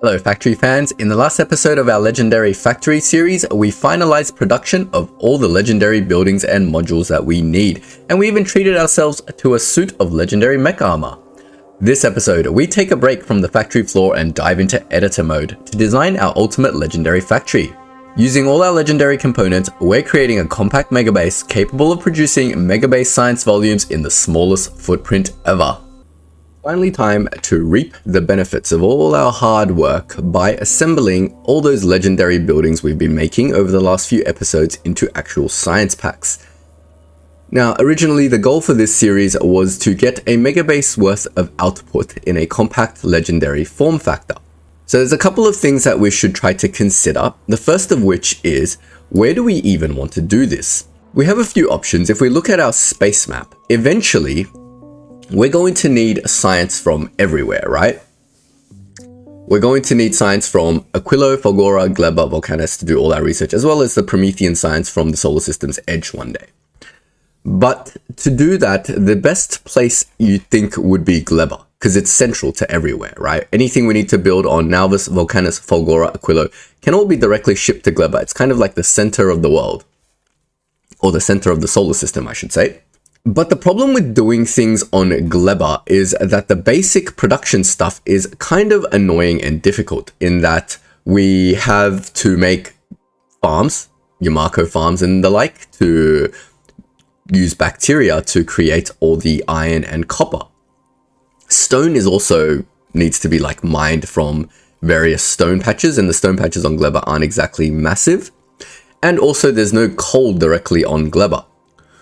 Hello Factory fans, in the last episode of our legendary Factory series, we finalized production of all the legendary buildings and modules that we need, and we even treated ourselves to a suit of legendary mech armor. This episode, we take a break from the factory floor and dive into editor mode to design our ultimate legendary factory. Using all our legendary components, we're creating a compact megabase capable of producing megabase science volumes in the smallest footprint ever. Finally time to reap the benefits of all our hard work by assembling all those legendary buildings we've been making over the last few episodes into actual science packs. Now, originally the goal for this series was to get a megabase worth of output in a compact legendary form factor. So there's a couple of things that we should try to consider, the first of which is, where do we even want to do this? We have a few options. If we look at our space map, eventually we're going to need science from everywhere, right? We're going to need science from Aquilo, Fulgora, Gleba, Volcanus to do all our research, as well as the Promethean science from the solar system's edge one day. But to do that, the best place you think would be Gleba, because it's central to everywhere, right? Anything we need to build on NAUVIS, Volcanus, Fulgora, Aquilo can all be directly shipped to Gleba. It's kind of like the center of the world, or the center of the solar system, I should say. But the problem with doing things on Gleba is that the basic production stuff is kind of annoying and difficult in that we have to make farms, Yamako farms and the like, to use bacteria to create all the iron and copper. Stone is also needs to be like mined from various stone patches, and the stone patches on Gleba aren't exactly massive. And also there's no coal directly on Gleba.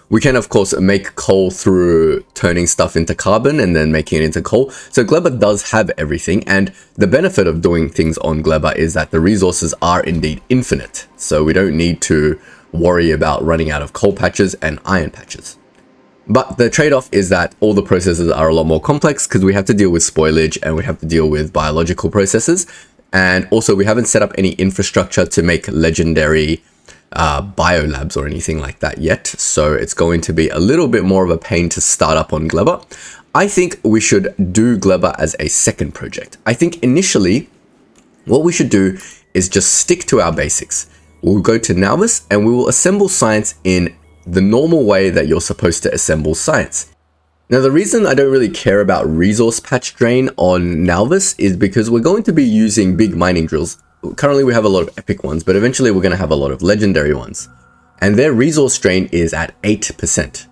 We can, of course, make coal through turning stuff into carbon and then making it into coal. So Gleba does have everything, and the benefit of doing things on Gleba is that the resources are indeed infinite. So we don't need to worry about running out of coal patches and iron patches. But the trade-off is that all the processes are a lot more complex because we have to deal with spoilage and we have to deal with biological processes. And also we haven't set up any infrastructure to make legendary biolabs or anything like that yet, so it's going to be a little bit more of a pain to start up on Gleba. I think we should do Gleba as a second project. I think initially what we should do is just stick to our basics. We'll go to NAUVIS and we will assemble science in the normal way that you're supposed to assemble science. Now, the reason I don't really care about resource patch drain on NAUVIS is because we're going to be using big mining drills. Currently we have a lot of epic ones, but eventually we're going to have a lot of legendary ones. And their resource drain is at 8%.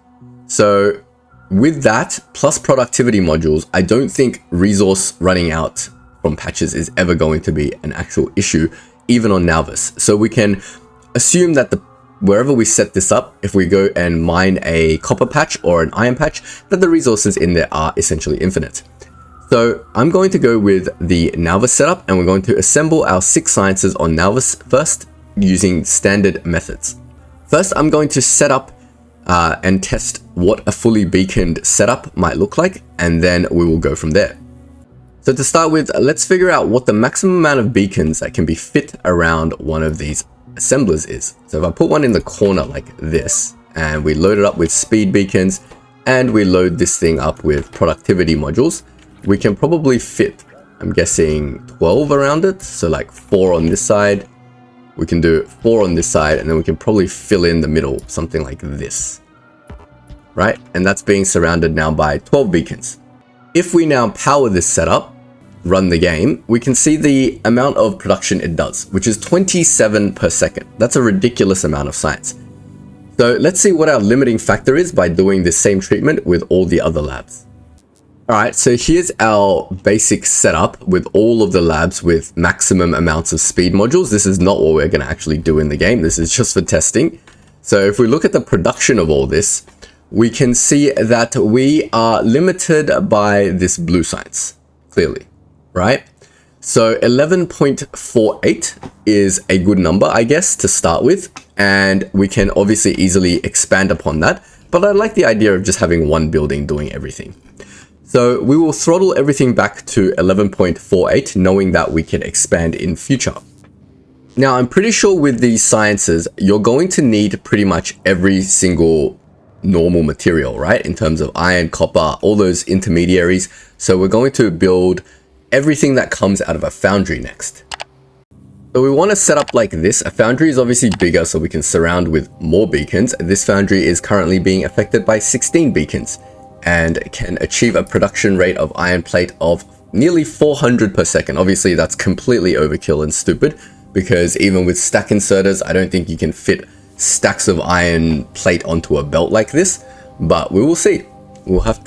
So with that, plus productivity modules, I don't think resource running out from patches is ever going to be an actual issue, even on NAUVIS. So we can assume that wherever we set this up, if we go and mine a copper patch or an iron patch, that the resources in there are essentially infinite. So I'm going to go with the NAUVIS setup, and we're going to assemble our 6 sciences on NAUVIS first using standard methods. First, I'm going to set up and test what a fully beaconed setup might look like, and then we will go from there. So to start with, let's figure out what the maximum amount of beacons that can be fit around one of these assemblers is. So if I put one in the corner like this, and we load it up with speed beacons, and we load this thing up with productivity modules, we can probably fit, I'm guessing, 12 around it. So like 4 on this side, we can do 4 on this side, and then we can probably fill in the middle, something like this, right? And that's being surrounded now by 12 beacons. If we now power this setup, run the game, we can see the amount of production it does, which is 27 per second. That's a ridiculous amount of science. So let's see what our limiting factor is by doing the same treatment with all the other labs. Alright, so here's our basic setup with all of the labs with maximum amounts of speed modules. This is not what we're going to actually do in the game. This is just for testing. So if we look at the production of all this, we can see that we are limited by this blue science, clearly, right? So 11.48 is a good number, I guess, to start with. And we can obviously easily expand upon that. But I like the idea of just having one building doing everything. So we will throttle everything back to 11.48, knowing that we can expand in future. Now, I'm pretty sure with these sciences, you're going to need pretty much every single normal material, right? In terms of iron, copper, all those intermediaries. So we're going to build everything that comes out of a foundry next. So we want to set up like this. A foundry is obviously bigger so we can surround with more beacons. This foundry is currently being affected by 16 beacons and can achieve a production rate of iron plate of nearly 400 per second. Obviously that's completely overkill and stupid, because even with stack inserters, I don't think you can fit stacks of iron plate onto a belt like this, but we will see. We have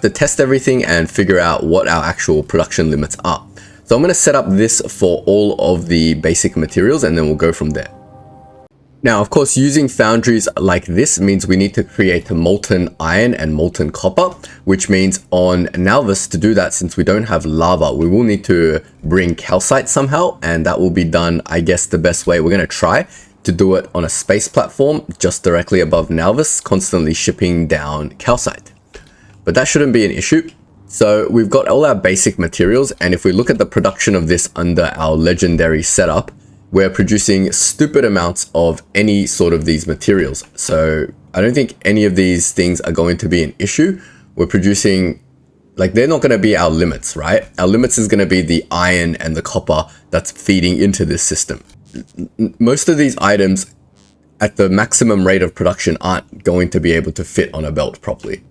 to test everything and figure out what our actual production limits are. So I'm going to set up this for all of the basic materials and then we'll go from there. Now, of course, using foundries like this means we need to create molten iron and molten copper, which means on NAUVIS, to do that, since we don't have lava, we will need to bring calcite somehow, and that will be done, I guess, the best way. We're going to try to do it on a space platform just directly above NAUVIS, constantly shipping down calcite. But that shouldn't be an issue. So we've got all our basic materials, and if we look at the production of this under our legendary setup, we're producing stupid amounts of any sort of these materials. So I don't think any of these things are going to be an issue. We're producing, like, they're not going to be our limits, right? Our limits is going to be the iron and the copper that's feeding into this system. Most of these items at the maximum rate of production aren't going to be able to fit on a belt properly.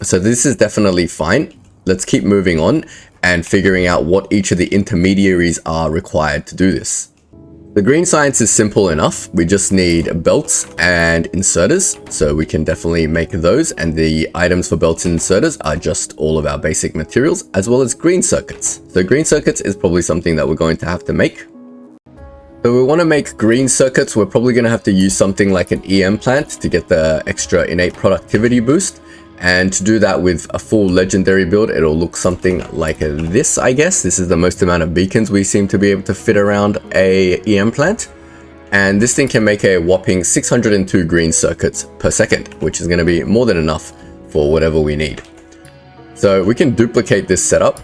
So this is definitely fine. Let's keep moving on and figuring out what each of the intermediaries are required to do this. The green science is simple enough. We just need belts and inserters, so we can definitely make those, and the items for belts and inserters are just all of our basic materials, as well as green circuits. So green circuits is probably something that we're going to have to make. So we want to make green circuits. We're probably going to have to use something like an EM plant to get the extra innate productivity boost. And to do that with a full legendary build, it'll look something like this, I guess. This is the most amount of beacons we seem to be able to fit around a EM plant. And this thing can make a whopping 602 green circuits per second, which is going to be more than enough for whatever we need. So we can duplicate this setup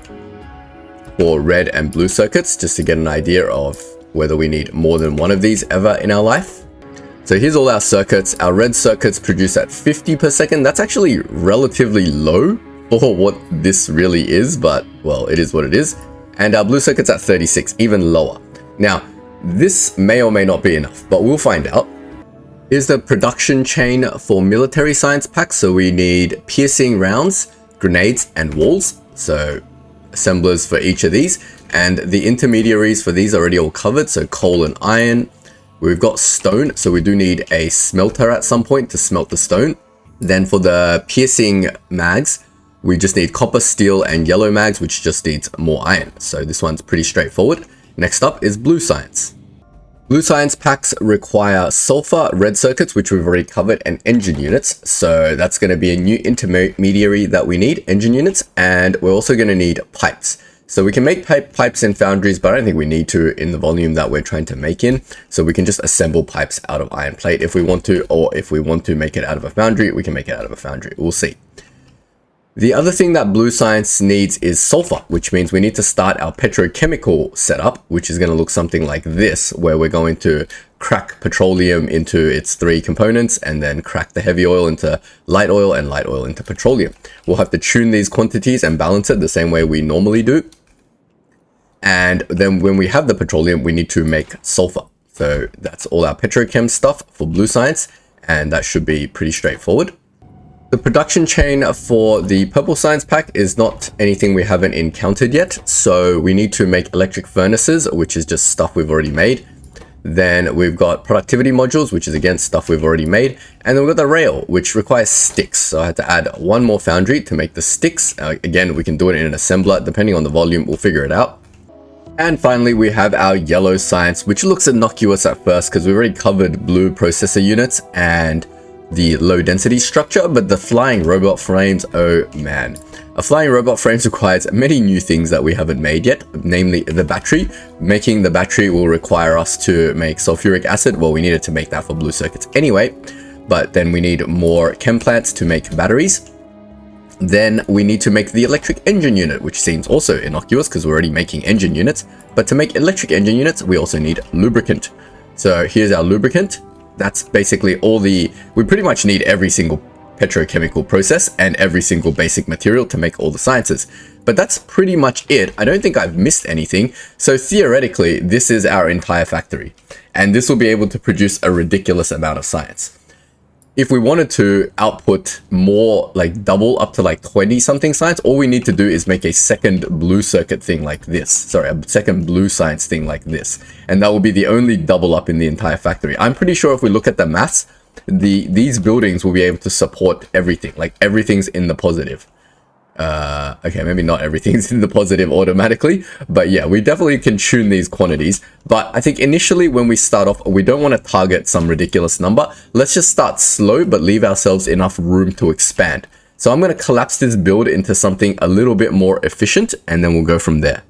for red and blue circuits just to get an idea of whether we need more than one of these ever in our life. So here's all our circuits. Our red circuits produce at 50 per second. That's actually relatively low for what this really is, but well, it is what it is. And our blue circuits at 36, even lower. Now, this may or may not be enough, but we'll find out. Here's the production chain for military science packs. So we need piercing rounds, grenades, and walls. So assemblers for each of these. And the intermediaries for these are already all covered. So coal and iron. We've got stone, so we do need a smelter at some point to smelt the stone. Then for the piercing mags, we just need copper, steel, and yellow mags, which just needs more iron. So this one's pretty straightforward. Next up is blue science. Blue science packs require sulfur, red circuits, which we've already covered, and engine units. So that's going to be a new intermediary that we need, engine units, and we're also going to need pipes. So we can make pipes in foundries, but I don't think we need to in the volume that we're trying to make in. So we can just assemble pipes out of iron plate if we want to, or if we want to make it out of a foundry, we can make it out of a foundry. We'll see. The other thing that blue science needs is sulfur, which means we need to start our petrochemical setup, which is going to look something like this, where we're going to crack petroleum into its 3 components and then crack the heavy oil into light oil and light oil into petroleum. We'll have to tune these quantities and balance it the same way we normally do. And then when we have the petroleum, we need to make sulfur. So that's all our petrochem stuff for blue science, and that should be pretty straightforward. The production chain for the purple science pack is not anything we haven't encountered yet. So we need to make electric furnaces, which is just stuff we've already made. Then we've got productivity modules, which is again stuff we've already made. And then we've got the rail, which requires sticks. So I had to add one more foundry to make the sticks. Again, we can do it in an assembler. Depending on the volume, we'll figure it out. And finally, we have our yellow science, which looks innocuous at first because we've already covered blue processor units and the low density structure, but the flying robot frames, oh man. A flying robot frames requires many new things that we haven't made yet, namely the battery. Making the battery will require us to make sulfuric acid. Well, we needed to make that for blue circuits anyway, but then we need more chem plants to make batteries. Then we need to make the electric engine unit, which seems also innocuous because we're already making engine units. But to make electric engine units, we also need lubricant. So here's our lubricant. That's basically all we pretty much need every single petrochemical process and every single basic material to make all the sciences. But that's pretty much it. I don't think I've missed anything. So theoretically, this is our entire factory. And this will be able to produce a ridiculous amount of science. If we wanted to output more, like double up to like 20 something science, all we need to do is make a second blue circuit thing like this. Sorry, a second blue science thing like this. And that will be the only double up in the entire factory. I'm pretty sure if we look at the maths, these buildings will be able to support everything. Like everything's in the positive. Okay, maybe not everything's in the positive automatically, but yeah, we definitely can tune these quantities. But I think initially when we start off, we don't want to target some ridiculous number. Let's just start slow, but leave ourselves enough room to expand. So I'm going to collapse this build into something a little bit more efficient, and then we'll go from there.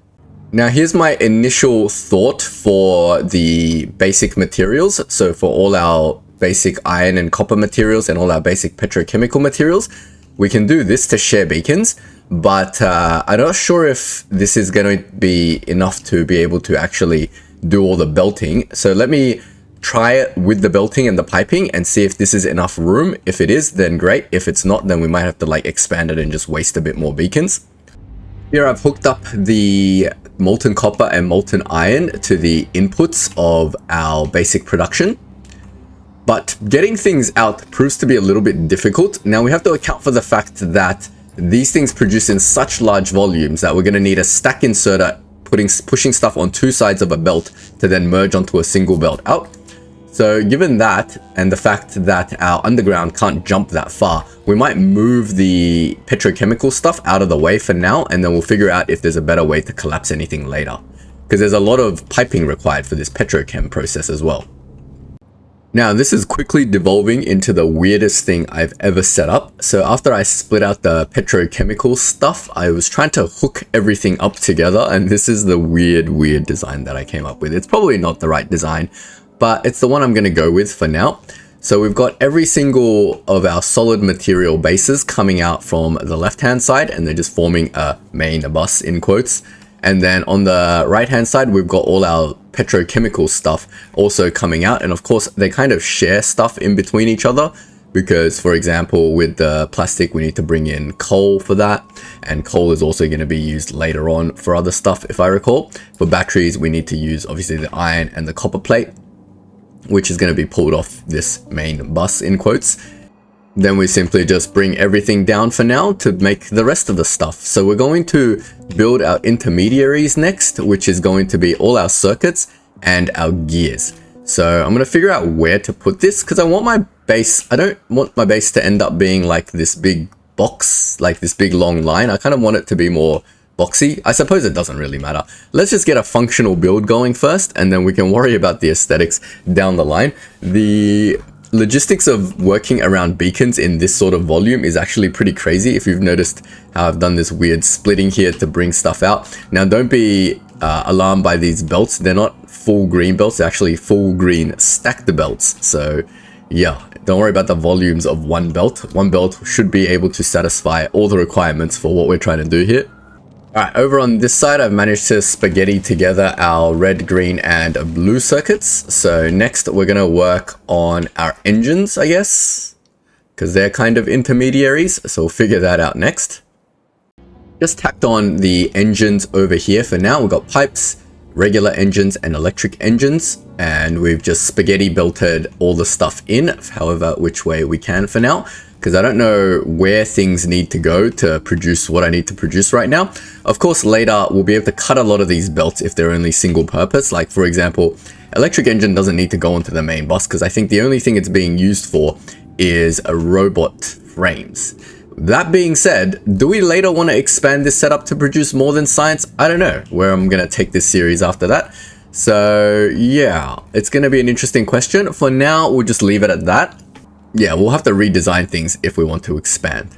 Now here's my initial thought for the basic materials. So for all our basic iron and copper materials and all our basic petrochemical materials, we can do this to share beacons, but I'm not sure if this is going to be enough to be able to actually do all the belting. So let me try it with the belting and the piping and see if this is enough room. If it is, then great. If it's not, then we might have to like expand it and just waste a bit more beacons. Here I've hooked up the molten copper and molten iron to the inputs of our basic production. But getting things out proves to be a little bit difficult. Now we have to account for the fact that these things produce in such large volumes that we're going to need a stack inserter pushing stuff on two sides of a belt to then merge onto a single belt out. So given that and the fact that our underground can't jump that far, we might move the petrochemical stuff out of the way for now, and then we'll figure out if there's a better way to collapse anything later. Because there's a lot of piping required for this petrochem process as well. Now, this is quickly devolving into the weirdest thing I've ever set up. So after I split out the petrochemical stuff, I was trying to hook everything up together, and this is the weird design that I came up with. It's probably not the right design, but it's the one I'm going to go with for now. So we've got every single of our solid material bases coming out from the left-hand side, and they're just forming a main bus in quotes. And then on the right-hand side, we've got all our petrochemical stuff also coming out. And of course, they kind of share stuff in between each other because, for example, with the plastic, we need to bring in coal for that. And coal is also going to be used later on for other stuff, if I recall. For batteries, we need to use, obviously, the iron and the copper plate, which is going to be pulled off this main bus in quotes. Then we simply just bring everything down for now to make the rest of the stuff. So we're going to build our intermediaries next, which is going to be all our circuits and our gears. So I'm going to figure out where to put this because I want my base, I don't want my base to end up being like this big box, like this big long line. I kind of want it to be more boxy. I suppose it doesn't really matter. Let's just get a functional build going first, and then we can worry about the aesthetics down the line. The logistics of working around beacons in this sort of volume is actually pretty crazy. If you've noticed how I've done this weird splitting here to bring stuff out. Now don't be alarmed by these belts. They're not full green belts, they're actually full green stacked belts. So yeah, don't worry about the volumes of one belt. One belt should be able to satisfy all the requirements for what we're trying to do here. Alright, over on this side, I've managed to spaghetti together our red, green, and blue circuits. So next, we're going to work on our engines, I guess, because they're kind of intermediaries. So we'll figure that out next. Just tacked on the engines over here for now. We've got pipes, regular engines, and electric engines. And we've just spaghetti belted all the stuff in, however, which way we can for now. Because I don't know where things need to go to produce what I need to produce right now. Of course, later we'll be able to cut a lot of these belts if they're only single purpose. Like, for example, electric engine doesn't need to go onto the main bus because I think the only thing it's being used for is a robot frames. That being said, do we later want to expand this setup to produce more than science? I don't know where I'm going to take this series after that. So yeah, it's going to be an interesting question. For now, we'll just leave it at that. Yeah, we'll have to redesign things if we want to expand.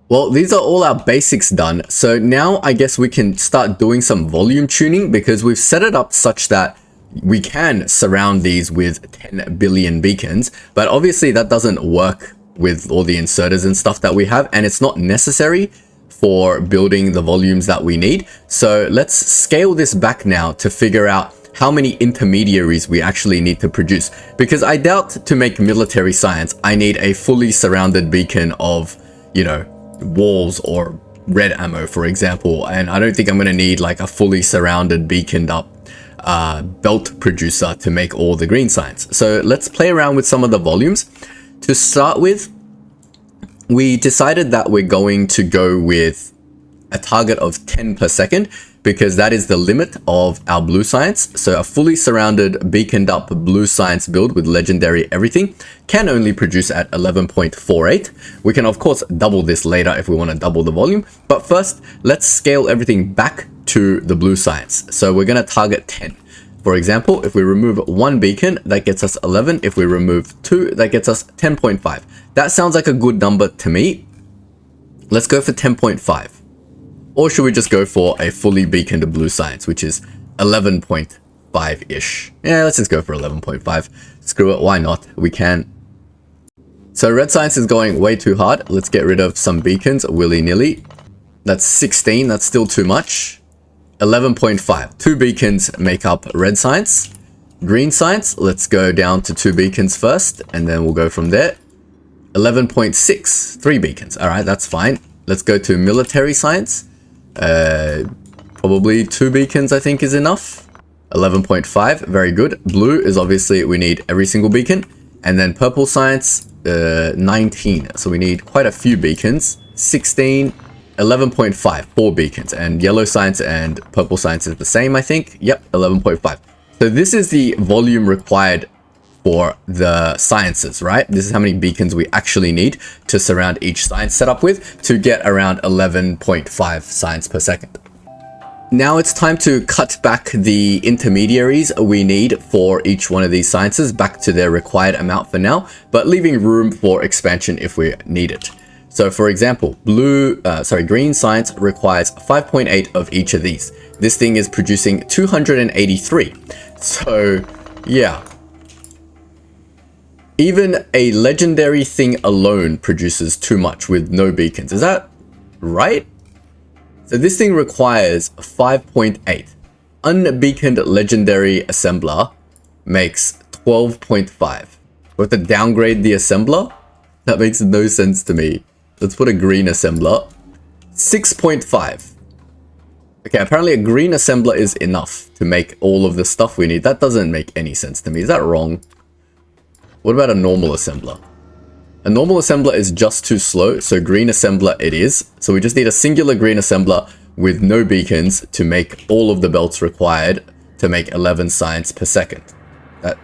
Well, these are all our basics done. So now I guess we can start doing some volume tuning because we've set it up such that we can surround these with 10 billion beacons. But obviously that doesn't work with all the inserters and stuff that we have, and it's not necessary for building the volumes that we need. So let's scale this back now to figure out how many intermediaries we actually need to produce, because I doubt to make military science I need a fully surrounded beacon of, you know, walls or red ammo, for example, and I don't think I'm going to need like a fully surrounded beaconed up belt producer to make all the green signs. So let's play around with some of the volumes. To start with, we decided that we're going to go with a target of 10 per second because that is the limit of our blue science. So a fully surrounded beaconed up blue science build with legendary everything can only produce at 11.48. We can of course double this later if we want to double the volume, but first let's scale everything back to the blue science. So we're going to target 10. For example, if we remove one beacon, that gets us 11. If we remove two, that gets us 10.5. That sounds like a good number to me. Let's go for 10.5. Or should we just go for a fully beaconed blue science, which is 11.5-ish? Yeah, let's just go for 11.5. Screw it, why not? We can. So red science is going way too hard. Let's get rid of some beacons willy-nilly. That's 16, that's still too much. 11.5. 2 beacons make up red science. Green science, let's go down to 2 beacons first, and then we'll go from there. 11.6. 3 beacons. Alright, that's fine. Let's go to military science. Probably 2 beacons I think is enough. 11.5, very good. Blue is obviously we need every single beacon. And then purple science, 19. So we need quite a few beacons. 16, 11.5, 4 beacons. And yellow science and purple science is the same, I think. Yep, 11.5. So this is the volume required for the sciences, right? This is how many beacons we actually need to surround each science setup with to get around 11.5 science per second. Now it's time to cut back the intermediaries we need for each one of these sciences back to their required amount for now, but leaving room for expansion if we need it. So for example, green science requires 5.8 of each of these. This thing is producing 283. So yeah. Even a legendary thing alone produces too much with no beacons. Is that right? So this thing requires 5.8. Unbeaconed legendary assembler makes 12.5. We have to downgrade the assembler? That makes no sense to me. Let's put a green assembler. 6.5. Okay, apparently a green assembler is enough to make all of the stuff we need. That doesn't make any sense to me. Is that wrong? What about a normal assembler? A normal assembler is just too slow, so green assembler it is. So we just need a singular green assembler with no beacons to make all of the belts required to make 11 science per second.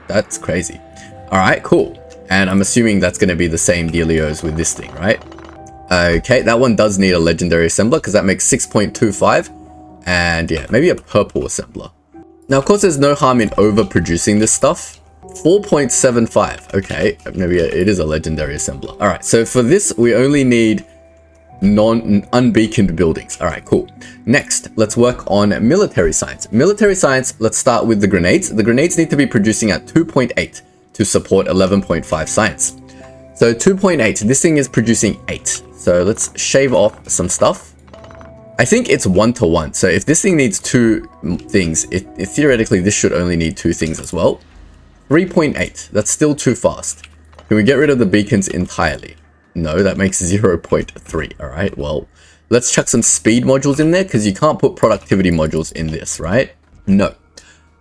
That's crazy. Alright, cool. And I'm assuming that's going to be the same dealios with this thing, right? Okay, that one does need a legendary assembler because that makes 6.25. And yeah, maybe a purple assembler. Now, of course, there's no harm in overproducing this stuff. 4.75. Okay, maybe it is a legendary assembler. All right, so for this, we only need unbeaconed buildings. All right, cool. Next, let's work on military science. Military science, let's start with the grenades. The grenades need to be producing at 2.8 to support 11.5 science. So 2.8, this thing is producing 8. So let's shave off some stuff. I think it's 1-to-1. So if this thing needs 2 things, theoretically, this should only need 2 things as well. 3.8. That's still too fast. Can we get rid of the beacons entirely? No, that makes 0.3. All right, well, let's chuck some speed modules in there because you can't put productivity modules in this, right? No.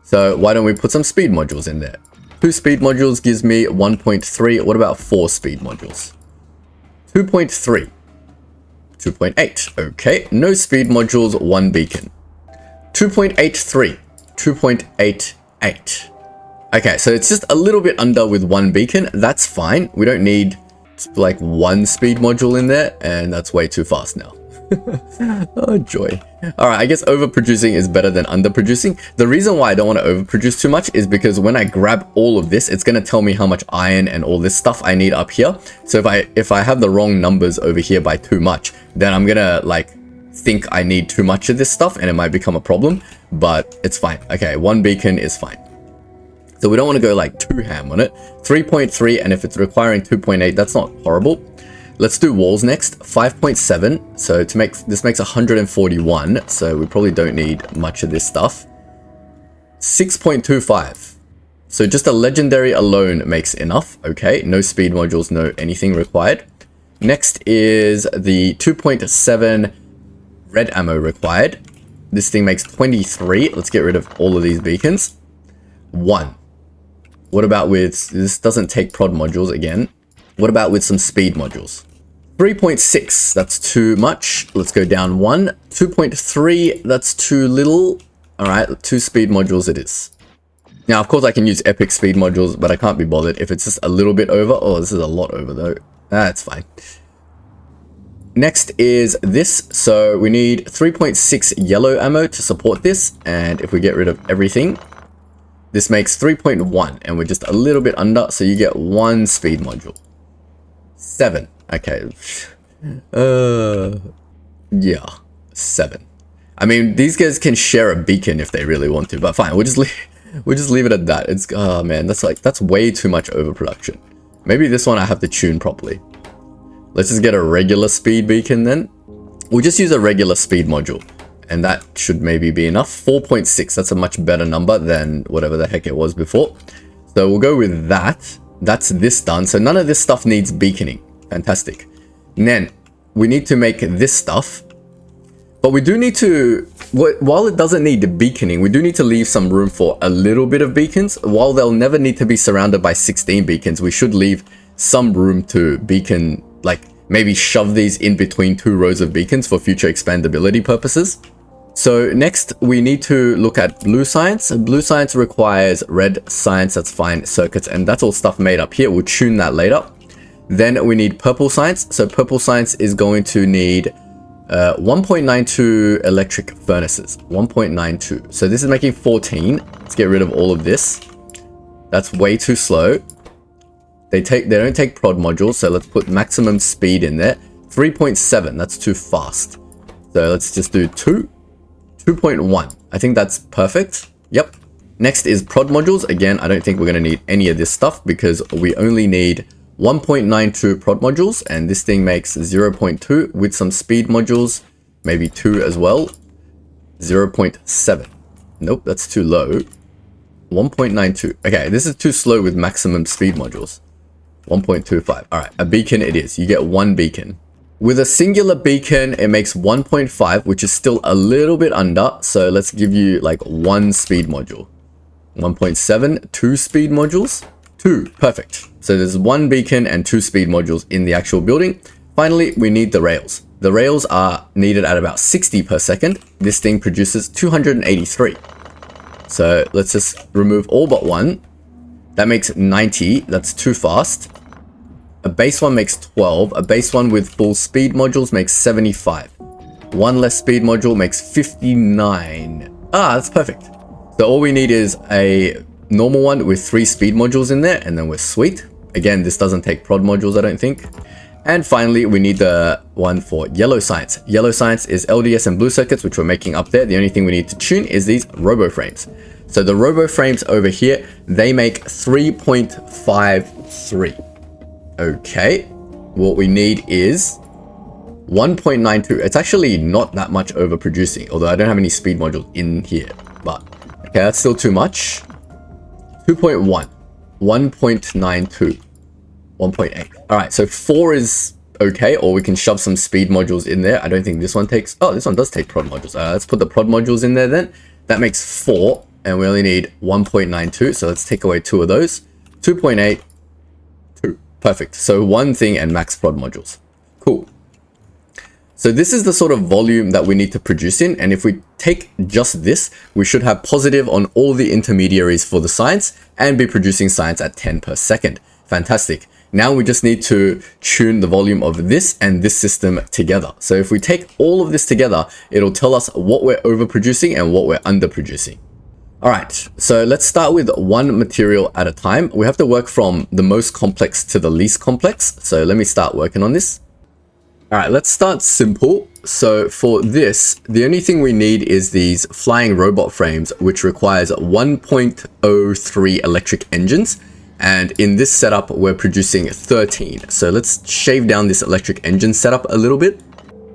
So why don't we put some speed modules in there? 2 speed modules gives me 1.3. What about 4 speed modules? 2.3. 2.8. Okay, no speed modules, 1 beacon. 2.83. 2.88. Okay, so it's just a little bit under with 1 beacon. That's fine. We don't need like 1 speed module in there, and that's way too fast now. Oh, joy. All right, I guess overproducing is better than underproducing. The reason why I don't want to overproduce too much is because when I grab all of this, it's going to tell me how much iron and all this stuff I need up here. So if I have the wrong numbers over here by too much, then I'm going to like think I need too much of this stuff and it might become a problem, but it's fine. Okay, 1 beacon is fine. So we don't want to go like too ham on it. 3.3, and if it's requiring 2.8, that's not horrible. Let's do walls next. 5.7. So to make this makes 141. So we probably don't need much of this stuff. 6.25. So just a legendary alone makes enough. Okay, no speed modules, no anything required. Next is the 2.7 red ammo required. This thing makes 23. Let's get rid of all of these beacons. 1. What about with, this doesn't take prod modules again. What about with some speed modules? 3.6, that's too much. Let's go down 1. 2.3, that's too little. All right, 2 speed modules it is. Now, of course, I can use epic speed modules, but I can't be bothered if it's just a little bit over. Oh, this is a lot over though. That's fine. Next is this. So we need 3.6 yellow ammo to support this. And if we get rid of everything, this makes 3.1 and we're just a little bit under. So you get 1 speed module. 7. Okay. Yeah. 7. I mean, these guys can share a beacon if they really want to, but fine. We'll just leave it at that. It's, oh man, that's way too much overproduction. Maybe this one I have to tune properly. Let's just get a regular speed beacon then. We'll just use a regular speed module. And that should maybe be enough. 4.6, that's a much better number than whatever the heck it was before. So we'll go with that. That's this done. So none of this stuff needs beaconing. Fantastic. And then we need to make this stuff. But we do need to, while it doesn't need the beaconing, we do need to leave some room for a little bit of beacons. While they'll never need to be surrounded by 16 beacons, we should leave some room to beacon, like maybe shove these in between 2 rows of beacons for future expandability purposes. So next we need to look at blue science. Blue science requires red science, that's fine, circuits, and that's all stuff made up here. We'll tune that later. Then we need purple science. So purple science is going to need 1.92 electric furnaces. 1.92. So this is making 14. Let's get rid of all of this. That's way too slow. They don't take prod modules, so let's put maximum speed in there. 3.7, that's too fast. So let's just do 2.1. I think that's perfect. Yep. Next is prod modules. Again, I don't think we're going to need any of this stuff because we only need 1.92 prod modules, and this thing makes 0.2 with some speed modules, maybe 2 as well. 0.7. Nope, that's too low. 1.92. Okay, this is too slow with maximum speed modules. 1.25. All right, a beacon it is. You get 1 beacon. With a singular beacon, it makes 1.5, which is still a little bit under. So let's give you like 1 speed module. 1.7, 2 speed modules. 2, perfect. So there's 1 beacon and 2 speed modules in the actual building. Finally, we need the rails. The rails are needed at about 60 per second. This thing produces 283. So let's just remove all but 1. That makes 90. That's too fast. A base one makes 12. A base one with full speed modules makes 75. 1 less speed module makes 59. Ah, that's perfect. So all we need is a normal one with 3 speed modules in there, and then we're sweet. Again, this doesn't take prod modules, I don't think. And finally, we need the one for yellow science. Yellow science is LDS and blue circuits, which we're making up there. The only thing we need to tune is these robo frames. So the robo frames over here, they make 3.53. Okay, what we need is 1.92. It's actually not that much overproducing, although I don't have any speed modules in here. But okay, that's still too much. 2.1, 1.92, 1.8. All right, so 4 is okay, or we can shove some speed modules in there. I don't think this one takes, oh, this one does take prod modules. Let's put the prod modules in there then. That makes 4, and we only need 1.92, so let's take away 2 of those. 2.8, 2, perfect. So 1 thing and max prod modules. Cool. So this is the sort of volume that we need to produce in, and if we take just this, we should have positive on all the intermediaries for the science and be producing science at 10 per second. Fantastic. Now we just need to tune the volume of this and this system together. So if we take all of this together, it'll tell us what we're overproducing and what we're underproducing. All right, so let's start with 1 material at a time. We have to work from the most complex to the least complex. So let me start working on this. All right, let's start simple. So for this, the only thing we need is these flying robot frames, which requires 1.03 electric engines. And in this setup, we're producing 13. So let's shave down this electric engine setup a little bit.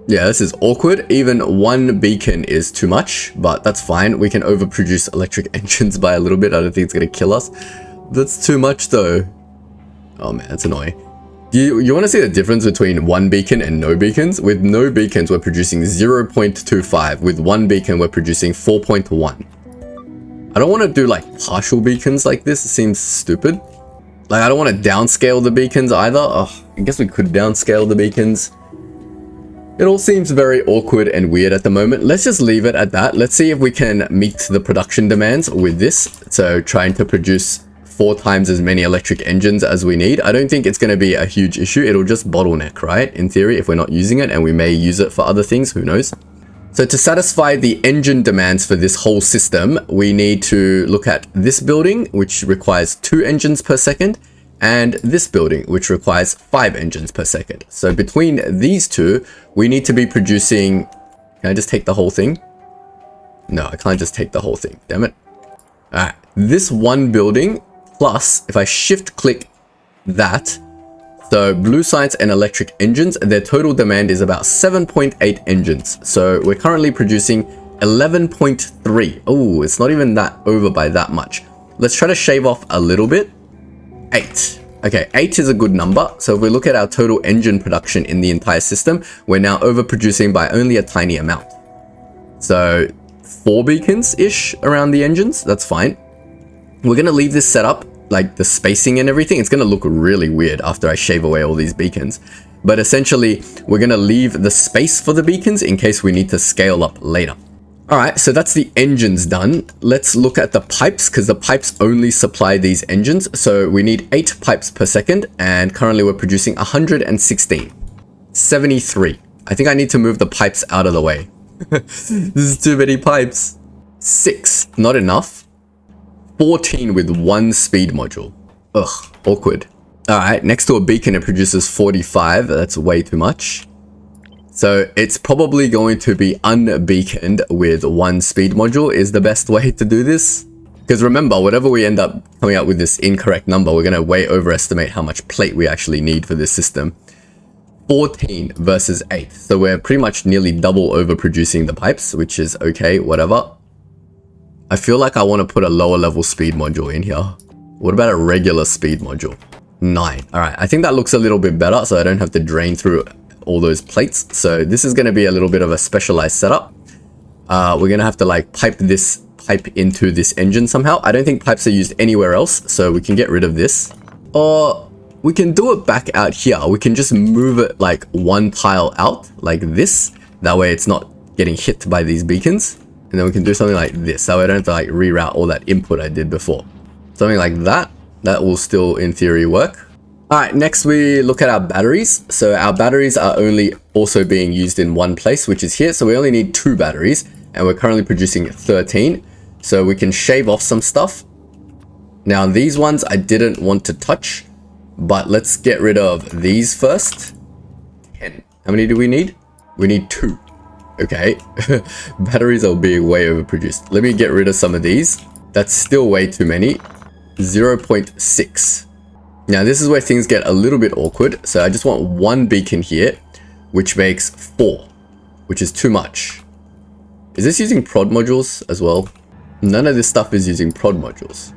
Yeah, this is awkward. Even 1 beacon is too much, but that's fine. We can overproduce electric engines by a little bit. I don't think it's gonna kill us. That's too much though. Oh man, that's annoying. You want to see the difference between one beacon and no beacons? With no beacons, we're producing 0.25. With one beacon, we're producing 4.1. I don't want to do like partial beacons like this. It seems stupid. Like, I don't want to downscale the beacons either. Oh, I guess we could downscale the beacons. It all seems very awkward and weird at the moment. Let's just leave it at that. Let's see if we can meet the production demands with this. So trying to produce 4 times as many electric engines as we need. I don't think it's going to be a huge issue. It'll just bottleneck, right? In theory, if we're not using it, and we may use it for other things, who knows? So to satisfy the engine demands for this whole system, we need to look at this building, which requires 2 engines per second, and this building, which requires 5 engines per second. So between these two, we need to be producing... Can I just take the whole thing? No, I can't just take the whole thing. Damn it. Alright, this one building, plus if I shift click that, so blue science and electric engines, their total demand is about 7.8 engines. So we're currently producing 11.3. Oh, it's not even that over by that much. Let's try to shave off a little bit. 8. Okay, 8 is a good number. So if we look at our total engine production in the entire system, we're now overproducing by only a tiny amount. So 4 beacons-ish around the engines. That's fine. We're going to leave this set up, like the spacing and everything. It's going to look really weird after I shave away all these beacons. But essentially, we're going to leave the space for the beacons in case we need to scale up later. Alright, so that's the engines done. Let's look at the pipes, because the pipes only supply these engines. So we need 8 pipes per second, and currently we're producing 116. 73. I think I need to move the pipes out of the way. This is too many pipes. 6. Not enough. 14 with 1 speed module. Ugh, awkward. Alright, next to a beacon it produces 45. That's way too much. So it's probably going to be unbeaconed with 1 speed module is the best way to do this. Because remember, whatever we end up coming out with this incorrect number, we're going to way overestimate how much plate we actually need for this system. 14 versus 8. So we're pretty much nearly double overproducing the pipes, which is okay, whatever. I feel like I want to put a lower level speed module in here. What about a regular speed module? 9. Alright, I think that looks a little bit better, so I don't have to drain through all those plates. So this is going to be a little bit of a specialized setup. We're going to have to like pipe this pipe into this engine somehow. I don't think pipes are used anywhere else, so we can get rid of this. Or we can do it back out here. We can just move it like 1 tile out like this. That way it's not getting hit by these beacons. And then we can do something like this. That way I don't have to like reroute all that input I did before. Something like that. That will still in theory work. Alright, next we look at our batteries. So our batteries are only also being used in one place, which is here. So we only need 2 batteries, and we're currently producing 13. So we can shave off some stuff. Now these ones I didn't want to touch, but let's get rid of these first. 10. How many do we need? We need 2. Okay, batteries are being way overproduced. Let me get rid of some of these. That's still way too many. 0.6. Now this is where things get a little bit awkward. So I just want 1 beacon here, which makes 4, which is too much. Is this using prod modules as well? None of this stuff is using prod modules.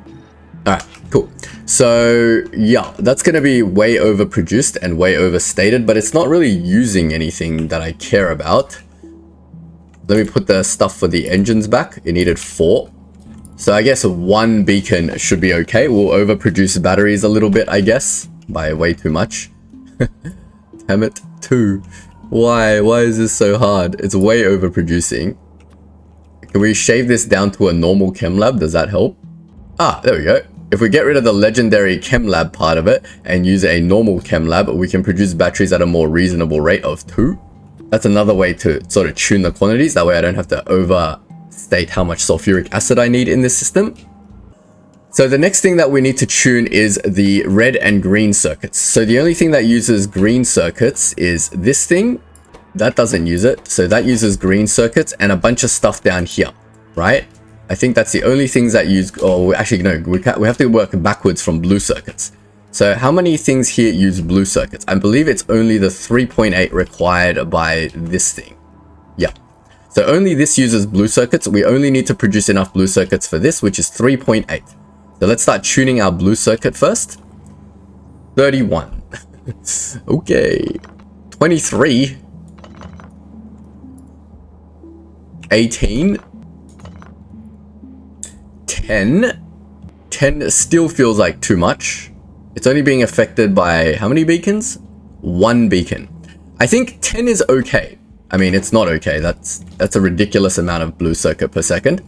Alright, cool. So yeah, that's going to be way overproduced and way overstated, but it's not really using anything that I care about. Let me put the stuff for the engines back. It needed 4. So I guess 1 beacon should be okay. We'll overproduce batteries a little bit, I guess, by way too much. Damn it, 2. Why? Why is this so hard? It's way overproducing. Can we shave this down to a normal chem lab? Does that help? Ah, there we go. If we get rid of the legendary chem lab part of it and use a normal chem lab, we can produce batteries at a more reasonable rate of 2. That's another way to sort of tune the quantities. That way I don't have to overstate how much sulfuric acid I need in this system. So the next thing that we need to tune is the red and green circuits. So the only thing that uses green circuits is this thing. That doesn't use it. So that uses green circuits and a bunch of stuff down here, right? I think that's the only things that use, or actually no, we have to work backwards from blue circuits. So how many things here use blue circuits? I believe it's only the 3.8 required by this thing. Yeah. So only this uses blue circuits. We only need to produce enough blue circuits for this, which is 3.8. So let's start tuning our blue circuit first. 31. Okay. 23. 18. 10. 10 still feels like too much. It's only being affected by how many beacons? 1 beacon. I think 10 is okay. I mean, it's not okay. That's a ridiculous amount of blue circuit per second.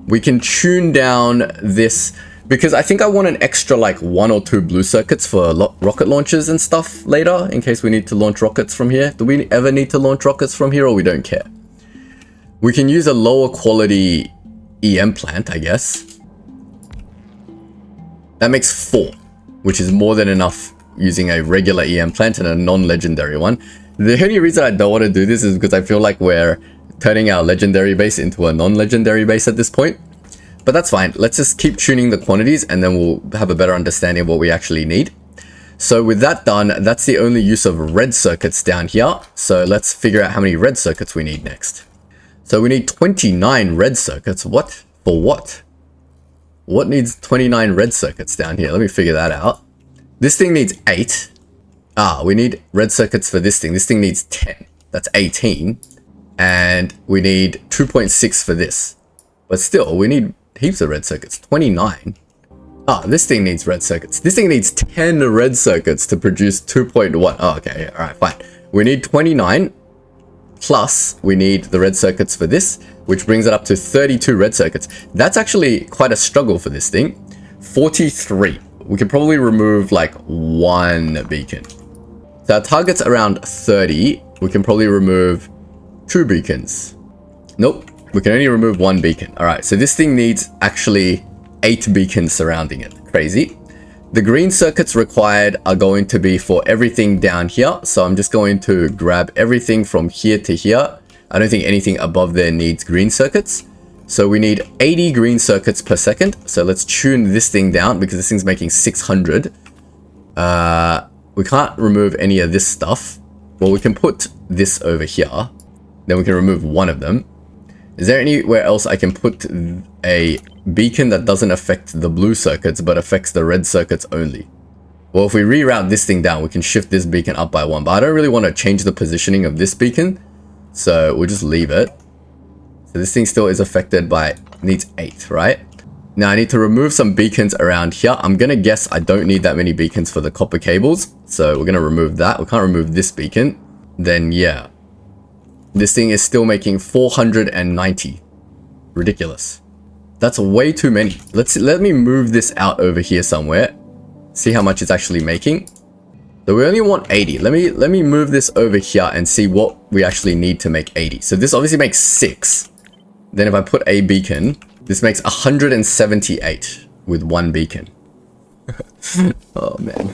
We can tune down this because I think I want an extra like 1 or 2 blue circuits for rocket launches and stuff later in case we need to launch rockets from here. Do we ever need to launch rockets from here or we don't care? We can use a lower quality EM plant, I guess. That makes 4, which is more than enough using a regular EM plant and a non-legendary one. The only reason I don't want to do this is because I feel like we're turning our legendary base into a non-legendary base at this point. But that's fine. Let's just keep tuning the quantities and then we'll have a better understanding of what we actually need. So with that done, that's the only use of red circuits down here. So let's figure out how many red circuits we need next. So we need 29 red circuits. What? For what? What needs 29 red circuits down here? Let me figure that out. This thing needs 8. We need red circuits for this thing. This thing needs 10. That's 18. And we need 2.6 for this. But still, we need heaps of red circuits. 29. This thing needs red circuits. This thing needs 10 red circuits to produce 2.1. Oh, okay. All right, fine. We need 29. Plus, we need the red circuits for this, which brings it up to 32 red circuits. That's actually quite a struggle for this thing. 43. We could probably remove like 1 beacon. So our target's around 30. We can probably remove 2 beacons. Nope. We can only remove 1 beacon. All right. So this thing needs actually 8 beacons surrounding it. Crazy. The green circuits required are going to be for everything down here. So I'm just going to grab everything from here to here. I don't think anything above there needs green circuits. So we need 80 green circuits per second. So let's tune this thing down because this thing's making 600. We can't remove any of this stuff. Well, we can put this over here. Then we can remove 1 of them. Is there anywhere else I can put a beacon that doesn't affect the blue circuits but affects the red circuits only? Well, if we reroute this thing down, we can shift this beacon up by 1. But I don't really want to change the positioning of this beacon. So we'll just leave it. So this thing still is affected by, needs 8, right? Now I need to remove some beacons around here. I'm going to guess I don't need that many beacons for the copper cables. So we're going to remove that. We can't remove this beacon. Then yeah. This thing is still making 490. Ridiculous. That's way too many. Let me move this out over here somewhere. See how much it's actually making. So we only want 80. Let me move this over here and see what we actually need to make 80. So this obviously makes 6. Then if I put a beacon, this makes 178 with 1 beacon. Oh man.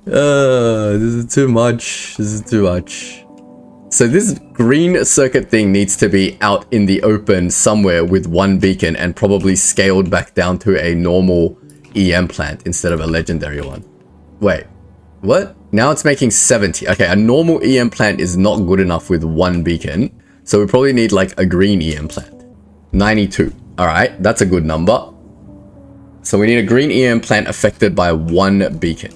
This is too much. This is too much. So this green circuit thing needs to be out in the open somewhere with 1 beacon and probably scaled back down to a normal EM plant instead of a legendary one. Wait, what? Now it's making 70. Okay, a normal EM plant is not good enough with 1 beacon. So we probably need like a green EM plant. 92. All right, that's a good number. So we need a green EM plant affected by 1 beacon.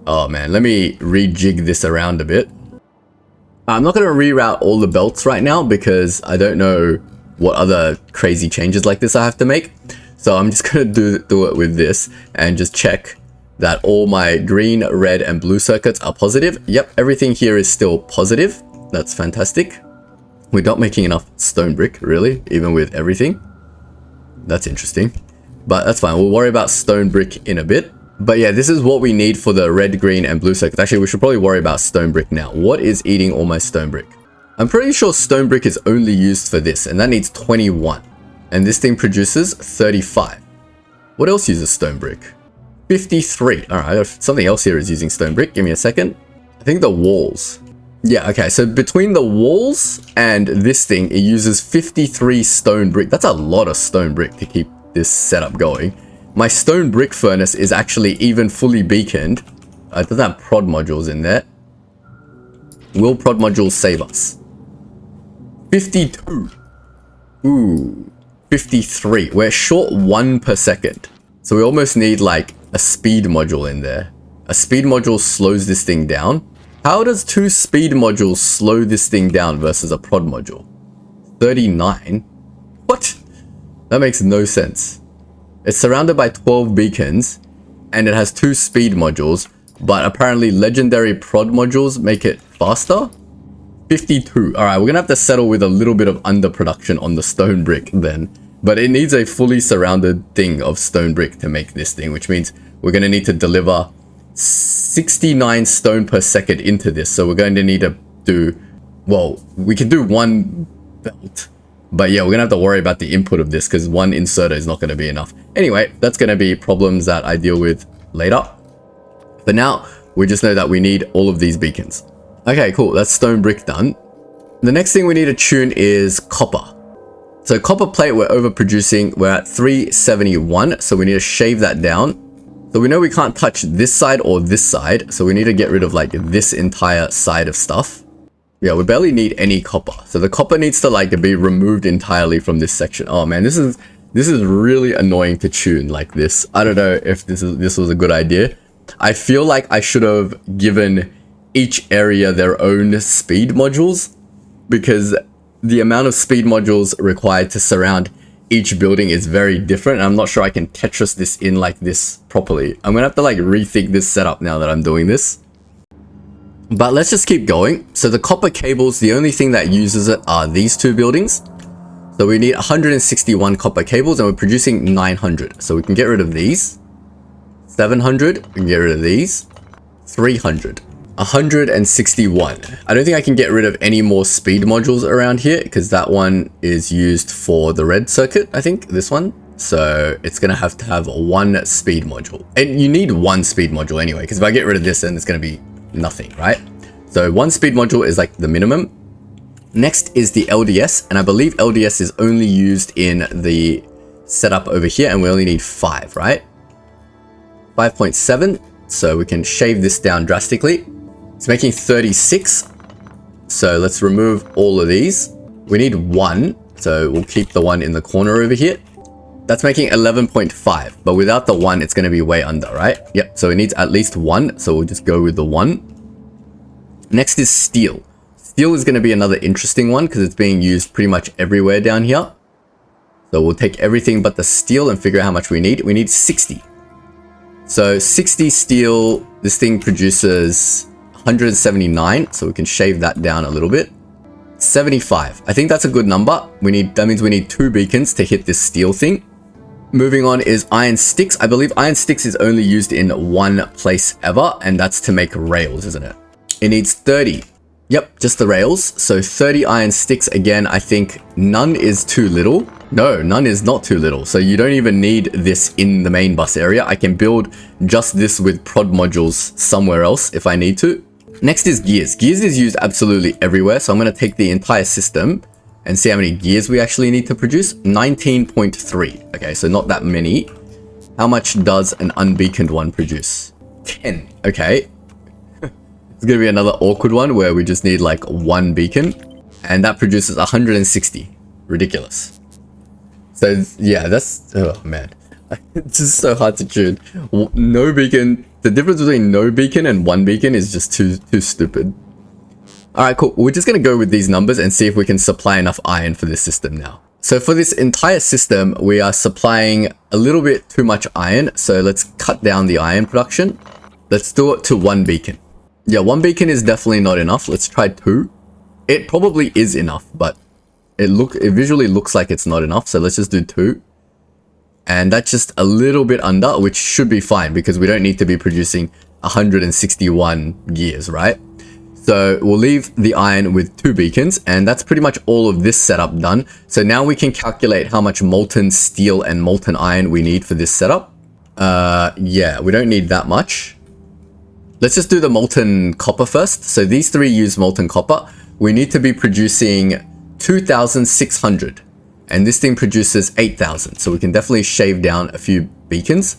Oh man, let me rejig this around a bit. I'm not going to reroute all the belts right now because I don't know what other crazy changes like this I have to make. So I'm just going to do it with this and just check that all my green, red, and blue circuits are positive. Yep, everything here is still positive. That's fantastic. We're not making enough stone brick, really, even with everything. That's interesting. But that's fine. We'll worry about stone brick in a bit. But yeah, this is what we need for the red, green, and blue circuits. Actually, we should probably worry about stone brick now. What is eating all my stone brick? I'm pretty sure stone brick is only used for this, and that needs 21. And this thing produces 35. What else uses stone brick? 53. All right, something else here is using stone brick. Give me a second. I think the walls. Yeah, okay, so between the walls and this thing, it uses 53 stone brick. That's a lot of stone brick to keep this setup going. My stone brick furnace is actually even fully beaconed. It doesn't have prod modules in there. Will prod modules save us? 52. Ooh, 53. We're short 1 per second. So we almost need like a speed module in there. A speed module slows this thing down. How does 2 speed modules slow this thing down versus a prod module? 39? What? That makes no sense. It's surrounded by 12 beacons, and it has 2 speed modules, but apparently legendary prod modules make it faster? 52. Alright, we're gonna have to settle with a little bit of underproduction on the stone brick then. But it needs a fully surrounded thing of stone brick to make this thing, which means we're gonna need to deliver 69 stone per second into this. So we're going to need to do, well, we can do 1 belt. But yeah, we're gonna have to worry about the input of this because 1 inserter is not gonna be enough. Anyway, that's gonna be problems that I deal with later. For now, we just know that we need all of these beacons. Okay, cool. That's stone brick done. The next thing we need to tune is copper. So copper plate, we're overproducing. We're at 371, so we need to shave that down. So we know we can't touch this side or this side, so we need to get rid of like this entire side of stuff. Yeah, we barely need any copper. So the copper needs to like be removed entirely from this section. Oh man, this is really annoying to tune like this. I don't know if this was a good idea. I feel like I should have given each area their own speed modules, because the amount of speed modules required to surround each building is very different. And I'm not sure I can Tetris this in like this properly. I'm gonna have to like rethink this setup now that I'm doing this. But let's just keep going. So the copper cables, the only thing that uses it are these 2 buildings. So we need 161 copper cables and we're producing 900. So we can get rid of these. 700, we can get rid of these. 300. 161. I don't think I can get rid of any more speed modules around here because that one is used for the red circuit, I think, this one. So it's gonna have to have 1 speed module. And you need 1 speed module anyway, because if I get rid of this, then it's gonna be nothing, right? So 1 speed module is like the minimum. Next is the LDS, and I believe LDS is only used in the setup over here, and we only need 5, right? 5.7, so we can shave this down drastically. It's making 36, so let's remove all of these. We need 1, so we'll keep the 1 in the corner over here. That's making 11.5, but without the 1, it's going to be way under, right? Yep, so it needs at least 1, so we'll just go with the 1. Next is steel. Steel is going to be another interesting one because it's being used pretty much everywhere down here. So we'll take everything but the steel and figure out how much we need. We need 60. So 60 steel, this thing produces 179, so we can shave that down a little bit. 75. I think that's a good number. That means we need 2 beacons to hit this steel thing. Moving on is iron sticks. I believe iron sticks is only used in 1 place ever, and that's to make rails, isn't it? It needs 30. Yep, just the rails. So 30 iron sticks. Again, I think none is too little. No, none is not too little. So you don't even need this in the main bus area. I can build just this with prod modules somewhere else if I need to. Next is gears. Gears is used absolutely everywhere. So I'm going to take the entire system and see how many gears we actually need to produce. 19.3. Okay, so not that many. How much does an unbeaconed one produce? 10. Okay. It's going to be another awkward one where we just need like 1 beacon. And that produces 160. Ridiculous. So yeah, that's... Oh man. It's just so hard to tune. No beacon... The difference between no beacon and 1 beacon is just too stupid. Alright, cool. We're just going to go with these numbers and see if we can supply enough iron for this system now. So for this entire system, we are supplying a little bit too much iron. So let's cut down the iron production. Let's do it to 1 beacon. Yeah, 1 beacon is definitely not enough. Let's try 2. It probably is enough, but it visually looks like it's not enough. So let's just do 2. And that's just a little bit under, which should be fine because we don't need to be producing 161 gears, right? So we'll leave the iron with 2 beacons, and that's pretty much all of this setup done. So now we can calculate how much molten steel and molten iron we need for this setup. Yeah, we don't need that much. Let's just do the molten copper first. So these 3 use molten copper. We need to be producing 2,600. And this thing produces 8,000. So we can definitely shave down a few beacons.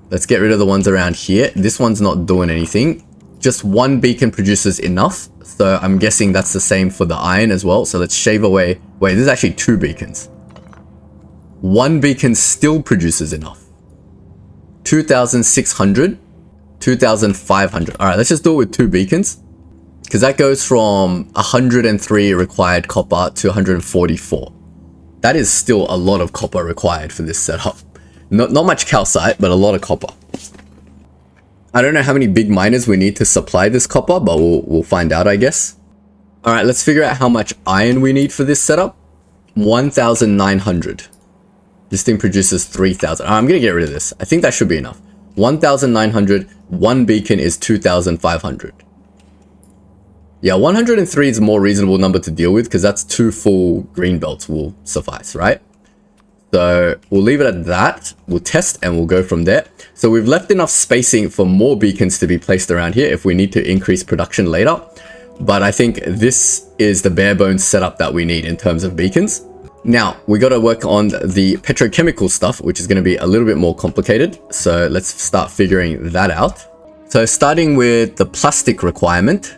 Let's get rid of the ones around here. This one's not doing anything. Just 1 beacon produces enough. So I'm guessing that's the same for the iron as well. So let's shave away. Wait, this is actually 2 beacons. 1 beacon still produces enough. 2,600. 2,500. All right, let's just do it with 2 beacons, because that goes from 103 required copper to 144. That is still a lot of copper required for this setup. Not much calcite, but a lot of copper. I don't know how many big miners we need to supply this copper, but we'll find out, I guess. All right, let's figure out how much iron we need for this setup. 1,900. This thing produces 3,000. I'm gonna get rid of this. I think that should be enough. 1,900. 1 beacon is 2,500. Yeah, 103 is a more reasonable number to deal with, because that's 2 full green belts will suffice, right? So we'll leave it at that. We'll test and we'll go from there. So we've left enough spacing for more beacons to be placed around here if we need to increase production later. But I think this is the bare bones setup that we need in terms of beacons. Now, we got to work on the petrochemical stuff, which is going to be a little bit more complicated. So let's start figuring that out. So starting with the plastic requirement,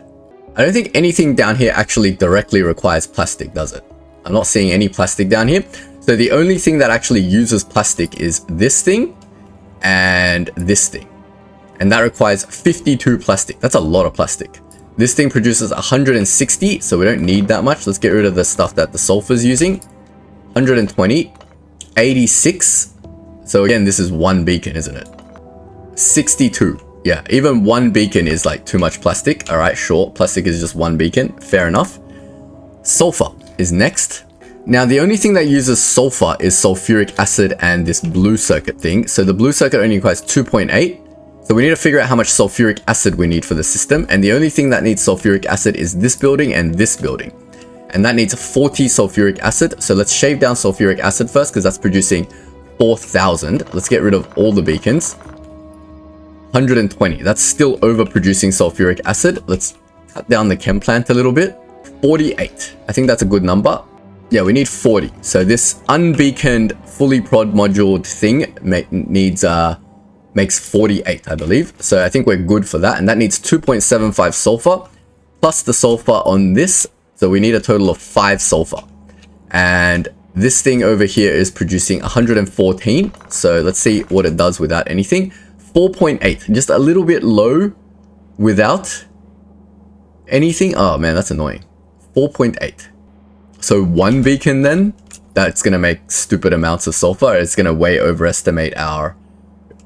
I don't think anything down here actually directly requires plastic, does it? I'm not seeing any plastic down here. So the only thing that actually uses plastic is this thing and this thing. And that requires 52 plastic. That's a lot of plastic. This thing produces 160, so we don't need that much. Let's get rid of the stuff that the sulfur's using. 120, 86. So again, this is 1 beacon, isn't it? 62. Yeah, even 1 beacon is like too much plastic. All right, sure. Plastic is just 1 beacon. Fair enough. Sulfur is next. Now, the only thing that uses sulfur is sulfuric acid and this blue circuit thing. So the blue circuit only requires 2.8. So we need to figure out how much sulfuric acid we need for the system. And the only thing that needs sulfuric acid is this building and this building. And that needs 40 sulfuric acid. So let's shave down sulfuric acid first, because that's producing 4,000. Let's get rid of all the beacons. 120. That's still overproducing sulfuric acid. Let's cut down the chem plant a little bit. 48. I think that's a good number. Yeah, we need 40. So this unbeaconed, fully prod moduled thing makes 48, I believe. So I think we're good for that. And that needs 2.75 sulfur plus the sulfur on this. So we need a total of 5 sulfur. And this thing over here is producing 114. So let's see what it does without anything. 4.8, just a little bit low without anything. Oh man, that's annoying. 4.8. So 1 beacon then, that's going to make stupid amounts of sulfur. It's going to way overestimate our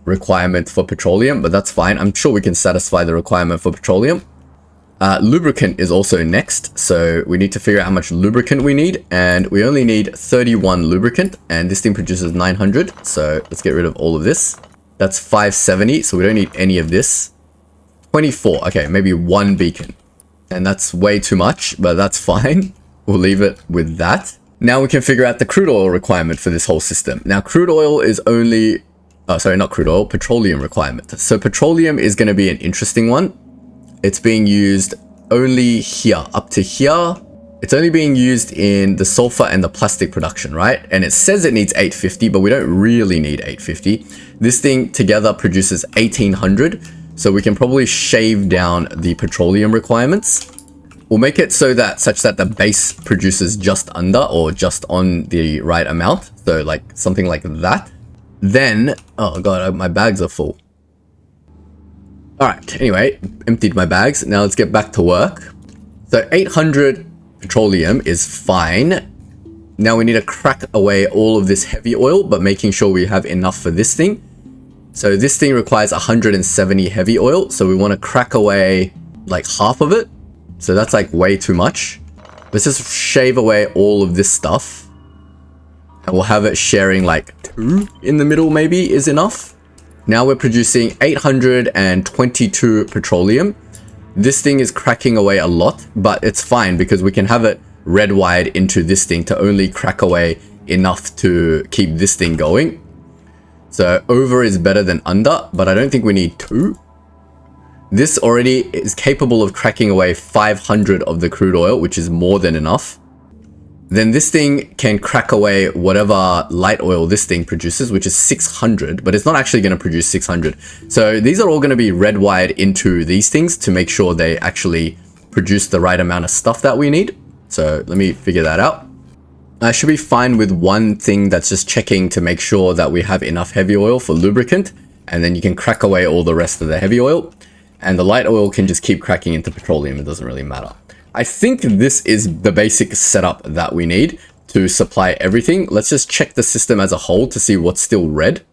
requirement for petroleum, but that's fine. I'm sure we can satisfy the requirement for petroleum. Lubricant is also next. So we need to figure out how much lubricant we need. And we only need 31 lubricant. And this thing produces 900. So let's get rid of all of this. That's 570. So we don't need any of this. 24. Okay, maybe 1 beacon. And that's way too much, but that's fine. We'll leave it with that. Now we can figure out the crude oil requirement for this whole system. Now crude oil is only, not crude oil, petroleum requirement. So petroleum is going to be an interesting one. It's being used only here, up to here. It's only being used in the sulfur and the plastic production, right? And it says it needs 850, but we don't really need 850. This thing together produces 1800. So we can probably shave down the petroleum requirements. We'll make it such that the base produces just under or just on the right amount. So like something like that. Then, oh god, my bags are full. All right, anyway, emptied my bags. Now let's get back to work. So 800 petroleum is fine. Now we need to crack away all of this heavy oil, but making sure we have enough for this thing. So this thing requires 170 heavy oil. So we want to crack away like half of it. So that's like way too much. Let's just shave away all of this stuff. And we'll have it sharing like 2 in the middle maybe is enough. Now we're producing 822 petroleum. This thing is cracking away a lot, but it's fine because we can have it red wired into this thing to only crack away enough to keep this thing going. So over is better than under, but I don't think we need 2. This already is capable of cracking away 500 of the crude oil, which is more than enough. Then this thing can crack away whatever light oil this thing produces, which is 600, but it's not actually going to produce 600. So these are all going to be red wired into these things to make sure they actually produce the right amount of stuff that we need. So let me figure that out. I should be fine with one thing that's just checking to make sure that we have enough heavy oil for lubricant. and then you can crack away all the rest of the heavy oil, and the light oil can just keep cracking into petroleum. It doesn't really matter. I think this is the basic setup that we need to supply everything. Let's just check the system as a whole to see what's still red.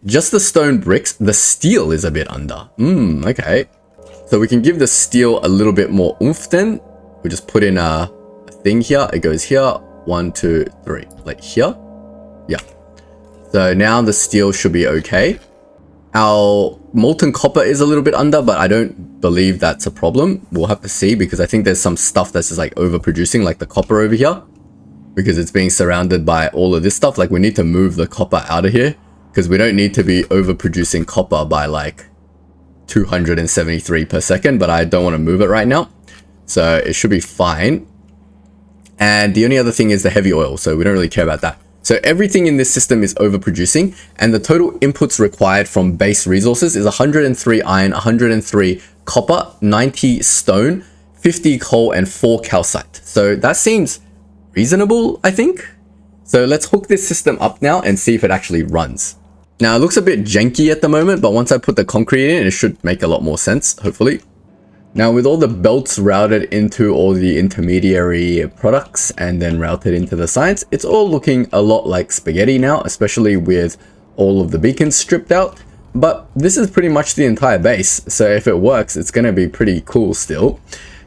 Just the stone bricks. The steel is a bit under. Okay. So we can give the steel a little bit more oomph then. We just put in a thing here. It goes here. 1, 2, 3. Like here. Yeah. So now the steel should be okay. Our molten copper is a little bit under, but I don't believe that's a problem. We'll have to see, because I think there's some stuff that's just like overproducing, like the copper over here, because it's being surrounded by all of this stuff. Like we need to move the copper out of here, because we don't need to be overproducing copper by like 273 per second, but I don't want to move it right now. So it should be fine. And the only other thing is the heavy oil, so we don't really care about that. So everything in this system is overproducing, and the total inputs required from base resources is 103 iron, 103 copper, 90 stone, 50 coal, and 4 calcite. So that seems reasonable, I think. So let's hook this system up now and see if it actually runs. Now it looks a bit janky at the moment, but once I put the concrete in, it should make a lot more sense, hopefully. Now with all the belts routed into all the intermediary products and then routed into the science, it's all looking a lot like spaghetti now, especially with all of the beacons stripped out. But this is pretty much the entire base, so if it works, it's going to be pretty cool still.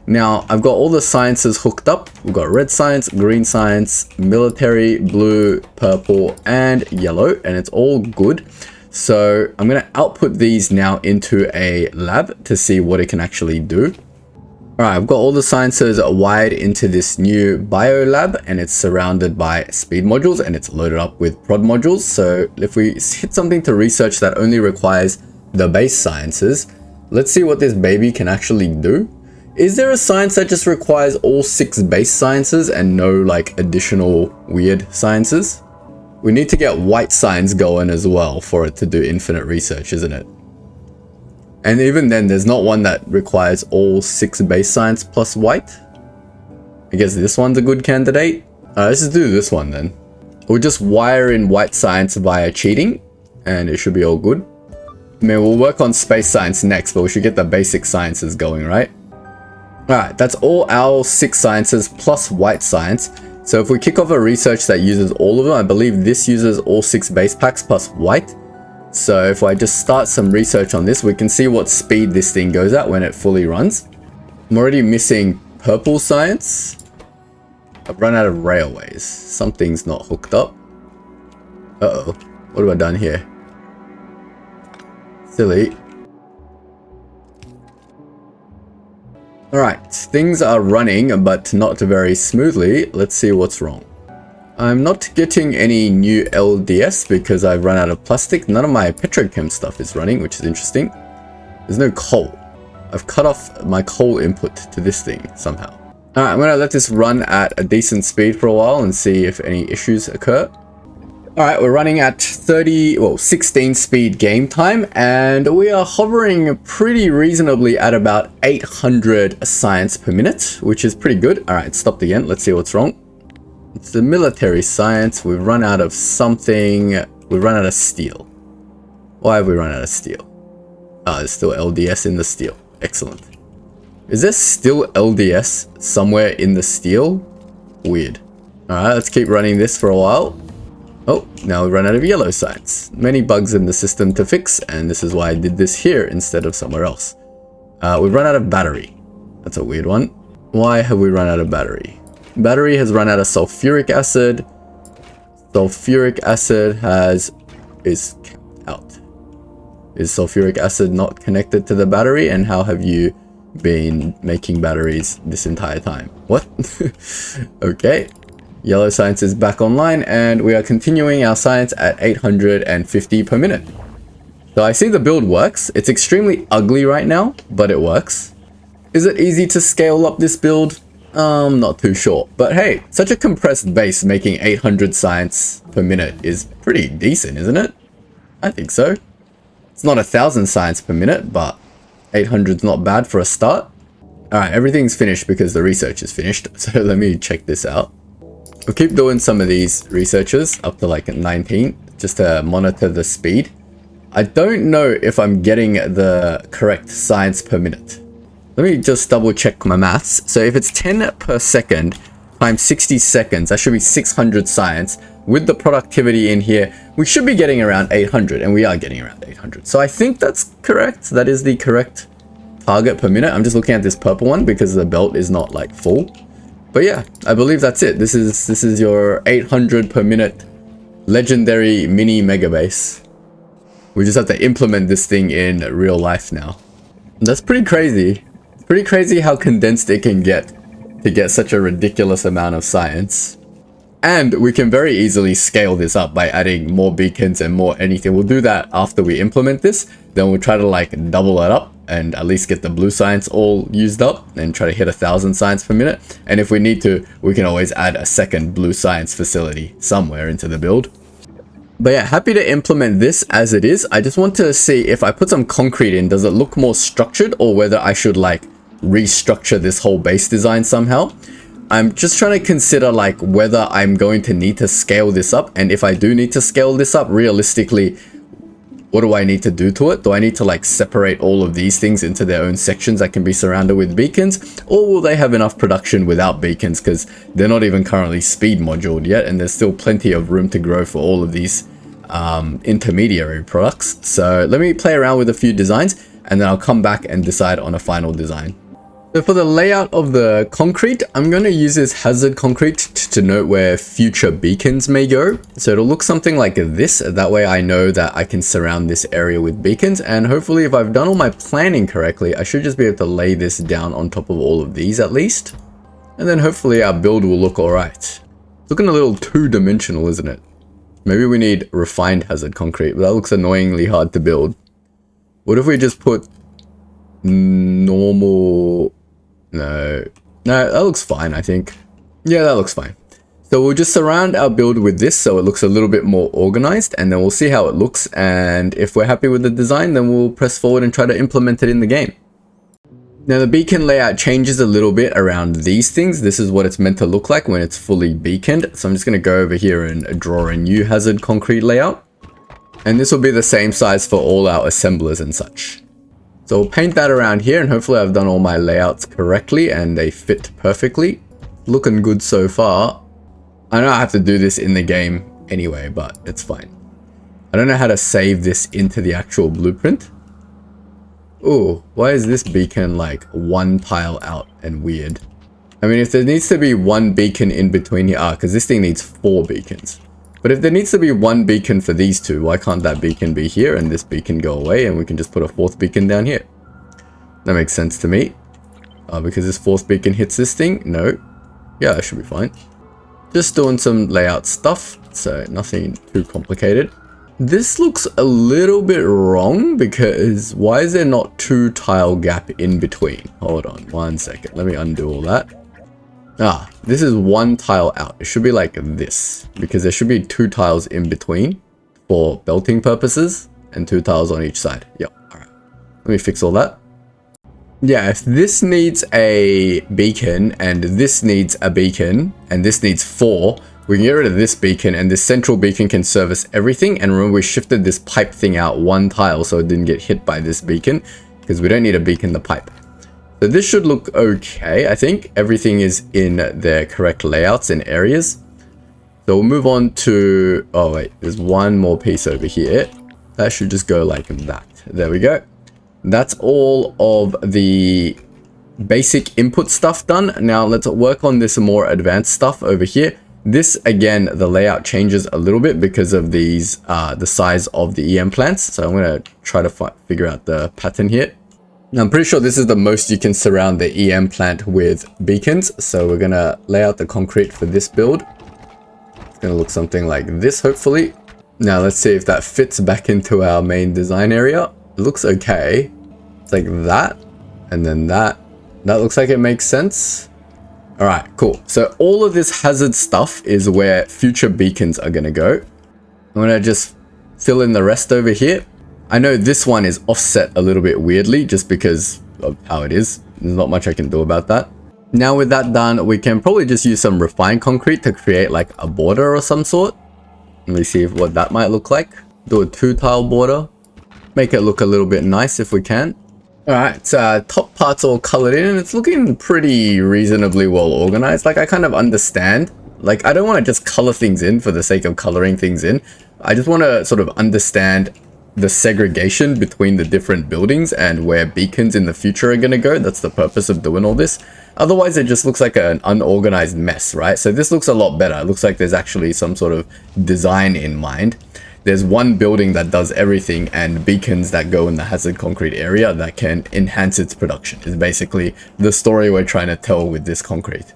Now I've got all the sciences hooked up. We've got red science, green science, military, blue, purple, and yellow, and it's all good. So I'm going to output these now into a lab to see what it can actually do. All right, I've got all the sciences wired into this new bio lab, and it's surrounded by speed modules, and it's loaded up with prod modules. So if we hit something to research that only requires the base sciences, let's see what this baby can actually do. Is there a science that just requires all 6 base sciences and no like additional weird sciences? We need to get white science going as well for it to do infinite research, isn't it? And even then, there's not one that requires all 6 base science plus white. I guess this one's a good candidate. Let's just do this one then. We'll just wire in white science via cheating, and it should be all good. I mean, we'll work on space science next, but we should get the basic sciences going, right? Alright, that's all our 6 sciences plus white science. So if we kick off a research that uses all of them, I believe this uses all 6 base packs plus white. So if I just start some research on this, we can see what speed this thing goes at when it fully runs. I'm already missing purple science. I've run out of railways. Something's not hooked up. Uh-oh. What have I done here? Silly. Alright, things are running, but not very smoothly. Let's see what's wrong. I'm not getting any new LDS because I've run out of plastic. None of my petrochem stuff is running, which is interesting. There's no coal. I've cut off my coal input to this thing somehow. Alright, I'm going to let this run at a decent speed for a while and see if any issues occur. Alright, we're running at 16 speed game time, and we are hovering pretty reasonably at about 800 science per minute, which is pretty good. Alright, stopped again. Let's see what's wrong. It's the military science. We've run out of something. We've run out of steel. Why have we run out of steel? There's still LDS in the steel. Excellent. Is there still LDS somewhere in the steel? Weird. Alright, let's keep running this for a while. Oh, now we've run out of yellow science. Many bugs in the system to fix, and this is why I did this here instead of somewhere else. We've run out of battery. That's a weird one. Why have we run out of battery? Battery has run out of sulfuric acid. Sulfuric acid is out. Is sulfuric acid not connected to the battery? And how have you been making batteries this entire time? What? Okay. Yellow science is back online, and we are continuing our science at 850 per minute. So I see the build works. It's extremely ugly right now, but it works. Is it easy to scale up this build? Not too sure. But hey, such a compressed base making 800 science per minute is pretty decent, isn't it? I think so. It's not 1,000 science per minute, but 800's not bad for a start. Alright, everything's finished because the research is finished. So let me check this out. We'll keep doing some of these researches up to like 19 just to monitor the speed. I don't know if I'm getting the correct science per minute. Let me just double check my maths. So if it's 10 per second times 60 seconds, that should be 600 science. With the productivity in here, we should be getting around 800, and we are getting around 800. So I think that's correct. That is the correct target per minute. I'm just looking at this purple one because the belt is not like full. But yeah, I believe that's it. This is your 800 per minute legendary mini megabase. We just have to implement this thing in real life now. That's pretty crazy. It's pretty crazy how condensed it can get to get such a ridiculous amount of science. And we can very easily scale this up by adding more beacons and more anything. We'll do that after we implement this. Then we'll try to like double it up and at least get the blue science all used up and try to hit 1,000 science per minute. And if we need to, we can always add a second blue science facility somewhere into the build. But yeah, happy to implement this as it is. I just want to see if I put some concrete in, does it look more structured, or whether I should like restructure this whole base design somehow. I'm just trying to consider like whether I'm going to need to scale this up, and if I do need to scale this up, realistically, what do I need to do to it? Do I need to like separate all of these things into their own sections that can be surrounded with beacons, or will they have enough production without beacons because they're not even currently speed moduled yet, and there's still plenty of room to grow for all of these intermediary products. So let me play around with a few designs, and then I'll come back and decide on a final design. So for the layout of the concrete, I'm going to use this hazard concrete to denote where future beacons may go. So it'll look something like this. That way I know that I can surround this area with beacons. And hopefully if I've done all my planning correctly, I should just be able to lay this down on top of all of these at least. And then hopefully our build will look alright. It's looking a little two-dimensional, isn't it? Maybe we need refined hazard concrete, but that looks annoyingly hard to build. What if we just put normal... No, that looks fine, I think. Yeah, that looks fine. So we'll just surround our build with this so it looks a little bit more organized, and then we'll see how it looks. And if we're happy with the design, then we'll press forward and try to implement it in the game. Now the beacon layout changes a little bit around these things. This is what it's meant to look like when it's fully beaconed. So I'm just going to go over here and draw a new hazard concrete layout. And this will be the same size for all our assemblers and such. So we'll paint that around here, and hopefully I've done all my layouts correctly and they fit perfectly. Looking good so far. I know I have to do this in the game anyway, but it's fine. I don't know how to save this into the actual blueprint. Oh, why is this beacon like one tile out and weird? I mean, if there needs to be one beacon in between here, because this thing needs 4 beacons. But if there needs to be one beacon for these two, why can't that beacon be here and this beacon go away and we can just put a 4th beacon down here? That makes sense to me. Because this 4th beacon hits this thing? No. Yeah, that should be fine. Just doing some layout stuff, so nothing too complicated. This looks a little bit wrong because why is there not 2 tile gap in between? Hold on 1 second. Let me undo all that. This is 1 tile out. It should be like this because there should be 2 tiles in between for belting purposes and 2 tiles on each side. Yep. All right. Let me fix all that. Yeah, if this needs a beacon and this needs a beacon and this needs 4, we can get rid of this beacon, and this central beacon can service everything. And remember, we shifted this pipe thing out 1 tile so it didn't get hit by this beacon because we don't need a beacon the pipe. So this should look okay. I think everything is in their correct layouts and areas. So we'll move on to, oh wait, there's one more piece over here. That should just go like that. There we go. That's all of the basic input stuff done. Now let's work on this more advanced stuff over here. This, again, the layout changes a little bit because of these, the size of the EM plants. So I'm going to try to figure out the pattern here. Now, I'm pretty sure this is the most you can surround the EM plant with beacons. So we're going to lay out the concrete for this build. It's going to look something like this, hopefully. Now, let's see if that fits back into our main design area. It looks okay. It's like that. And then that. That looks like it makes sense. All right, cool. So all of this hazard stuff is where future beacons are going to go. I'm going to just fill in the rest over here. I know this one is offset a little bit weirdly just because of how it is. There's not much I can do about that. Now with that done, we can probably just use some refined concrete to create like a border or some sort. Let me see what that might look like. Do a 2 tile border. make it look a little bit nice if we can. Alright, top part's all colored in and it's looking pretty reasonably well organized. Like, I kind of understand. Like, I don't want to just color things in for the sake of coloring things in. I just want to sort of understand the segregation between the different buildings and where beacons in the future are going to go. That's the purpose of doing all this. Otherwise, it just looks like an unorganized mess, right? So this looks a lot better. It looks like there's actually some sort of design in mind. There's one building that does everything and beacons that go in the hazard concrete area that can enhance its production is basically the story we're trying to tell with this concrete.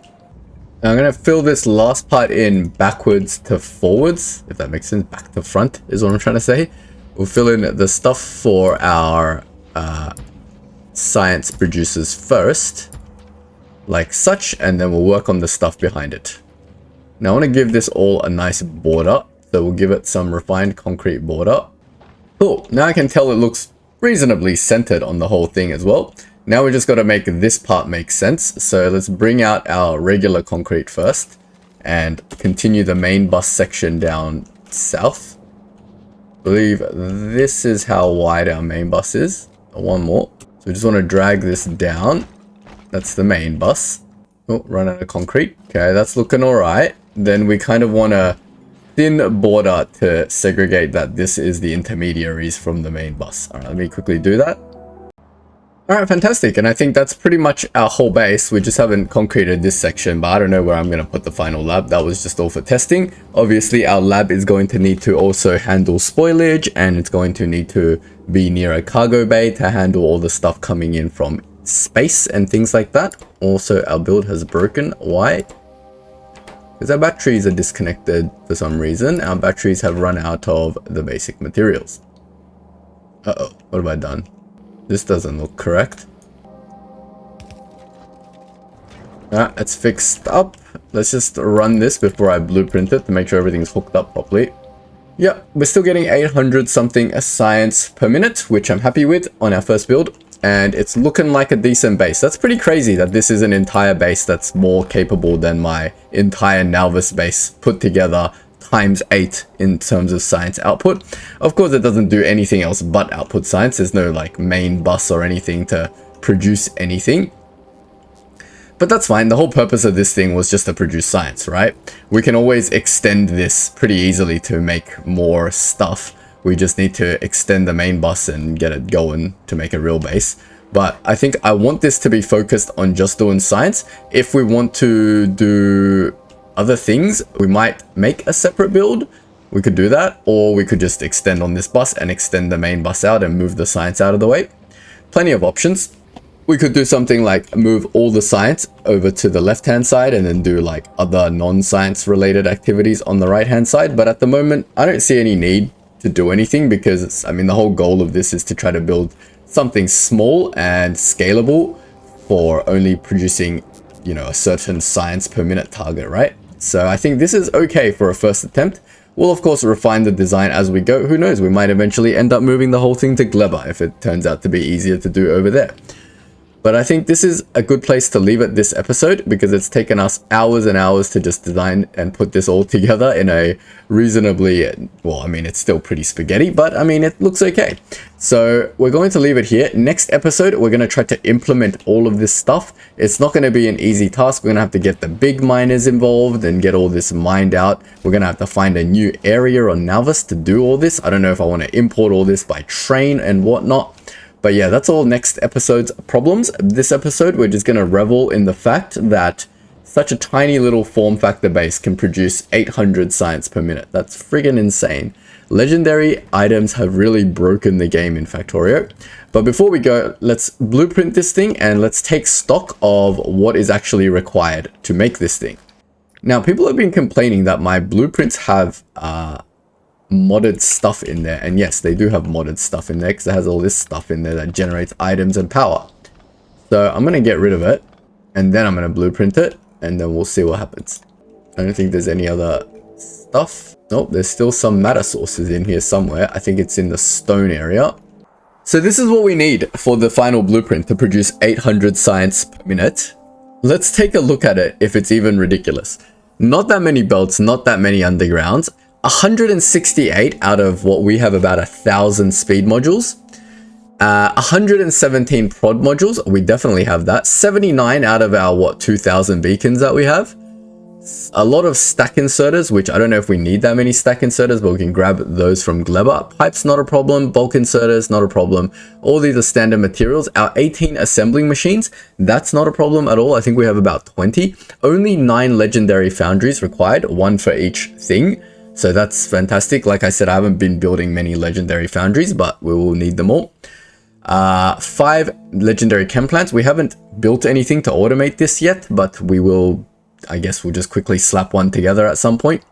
Now I'm going to fill this last part in backwards to forwards, if that makes sense. Back to front is what I'm trying to say. We'll fill in the stuff for our science producers first, like such, and then we'll work on the stuff behind it. Now I want to give this all a nice border. So we'll give it some refined concrete border. Cool. Now I can tell it looks reasonably centered on the whole thing as well. Now we just got to make this part make sense. So let's bring out our regular concrete first and continue the main bus section down south. I believe this is how wide our main bus is. One more. So we just want to drag this down. That's the main bus. Oh, run out of concrete. Okay, that's looking all right. Then we kind of want to thin border to segregate that this is the intermediaries from the main bus. All right, let me quickly do that. All right, fantastic. And I think that's pretty much our whole base. We just haven't concreted this section, but I don't know where I'm going to put the final lab. That was just all for testing. Obviously, our lab is going to need to also handle spoilage, and it's going to need to be near a cargo bay to handle all the stuff coming in from space and things like that. Also, our build has broken. Why? Because our batteries are disconnected for some reason. Our batteries have run out of the basic materials. Uh-oh, what have I done? This doesn't look correct. Alright, it's fixed up. Let's just run this before I blueprint it to make sure everything's hooked up properly. Yeah, we're still getting 800 something science per minute, which I'm happy with on our first build. And it's looking like a decent base. That's pretty crazy that this is an entire base that's more capable than my entire NAUVIS base put together times 8 in terms of science output. Of course, it doesn't do anything else but output science. There's no like main bus or anything to produce anything. But that's fine. The whole purpose of this thing was just to produce science, right? We can always extend this pretty easily to make more stuff. We just need to extend the main bus and get it going to make a real base. But I think I want this to be focused on just doing science. If we want to do other things, we might make a separate build. We could do that, or we could just extend on this bus and extend the main bus out and move the science out of the way. Plenty of options. We could do something like move all the science over to the left-hand side and then do like other non-science related activities on the right-hand side. But at the moment, I don't see any need to do anything because it's, I mean, the whole goal of this is to try to build something small and scalable for only producing, you know, a certain science per minute target, right? So I think this is okay for a first attempt. We'll of course refine the design as we go. Who knows, we might eventually end up moving the whole thing to Gleba if it turns out to be easier to do over there. But I think this is a good place to leave it this episode because it's taken us hours and hours to just design and put this all together in a reasonably, well, I mean, it's still pretty spaghetti, but I mean, it looks okay. So we're going to leave it here. Next episode, we're going to try to implement all of this stuff. It's not going to be an easy task. We're going to have to get the big miners involved and get all this mined out. We're going to have to find a new area on NAUVIS to do all this. I don't know if I want to import all this by train and whatnot. But yeah, that's all next episode's problems. This episode, we're just going to revel in the fact that such a tiny little form factor base can produce 800 science per minute. That's friggin' insane. Legendary items have really broken the game in Factorio. But before we go, let's blueprint this thing and let's take stock of what is actually required to make this thing. Now, people have been complaining that my blueprints have modded stuff in there, and yes, they do have modded stuff in there because it has all this stuff in there that generates items and power. So I'm going to get rid of it and then I'm going to blueprint it and then we'll see what happens. I don't think there's any other stuff. Nope, there's still some matter sources in here somewhere. I think it's in the stone area. So this is what we need for the final blueprint to produce 800 science per minute. Let's take a look at it if it's even ridiculous. Not that many belts, not that many undergrounds. 168 out of what we have about 1,000 speed modules. 117 prod modules, we definitely have that. 79 out of our, what, 2,000 beacons that we have. A lot of stack inserters, which I don't know if we need that many stack inserters, but we can grab those from Gleba. Pipes, not a problem. Bulk inserters, not a problem. All these are standard materials. Our 18 assembling machines, that's not a problem at all. I think we have about 20. Only 9 legendary foundries required, 1 for each thing. So that's fantastic. Like I said, I haven't been building many legendary foundries, but we will need them all. 5 legendary chem plants. We haven't built anything to automate this yet, but we will. I guess we'll just quickly slap one together at some point.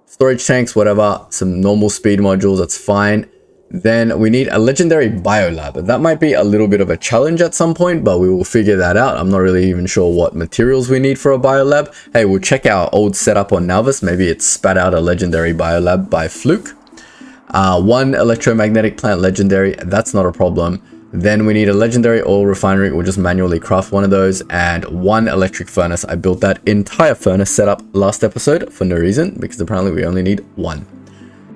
Storage tanks, whatever, some normal speed modules, that's fine. Then we need a legendary biolab. That might be a little bit of a challenge at some point, but we will figure that out. I'm not really even sure what materials we need for a biolab. Hey, we'll check our old setup on NAUVIS. Maybe it spat out a legendary biolab by fluke. 1 electromagnetic plant legendary, that's not a problem. Then we need a legendary oil refinery. We'll just manually craft one of those, and 1 electric furnace. I built that entire furnace setup last episode for no reason, because apparently we only need 1.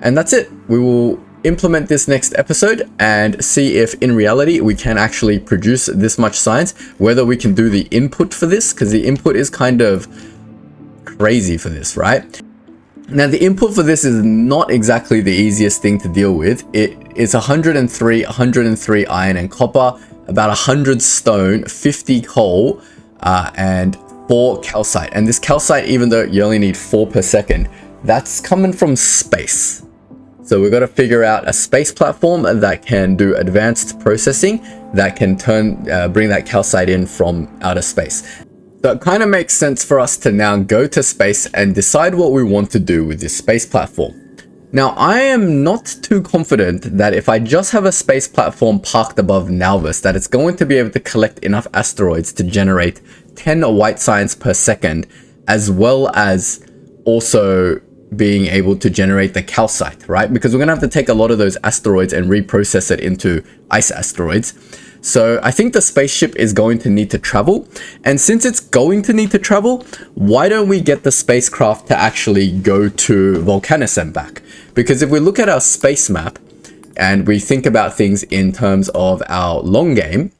And that's it. We will implement this next episode and see if in reality we can actually produce this much science, whether we can do the input for this, because the input is kind of crazy for this, right? Now, the input for this is not exactly the easiest thing to deal with. It is 103 iron and copper, about 100 stone, 50 coal, and 4 calcite. And this calcite, even though you only need 4 per second, that's coming from space. So we've got to figure out a space platform that can do advanced processing that can bring that calcite in from outer space. So it kind of makes sense for us to now go to space and decide what we want to do with this space platform. Now, I am not too confident that if I just have a space platform parked above NAUVIS, that it's going to be able to collect enough asteroids to generate 10 white science per second, as well as also being able to generate the calcite, right? Because we're going to have to take a lot of those asteroids and reprocess it into ice asteroids. So I think the spaceship is going to need to travel. And since it's going to need to travel, why don't we get the spacecraft to actually go to Volcanus and back? Because if we look at our space map and we think about things in terms of our long game,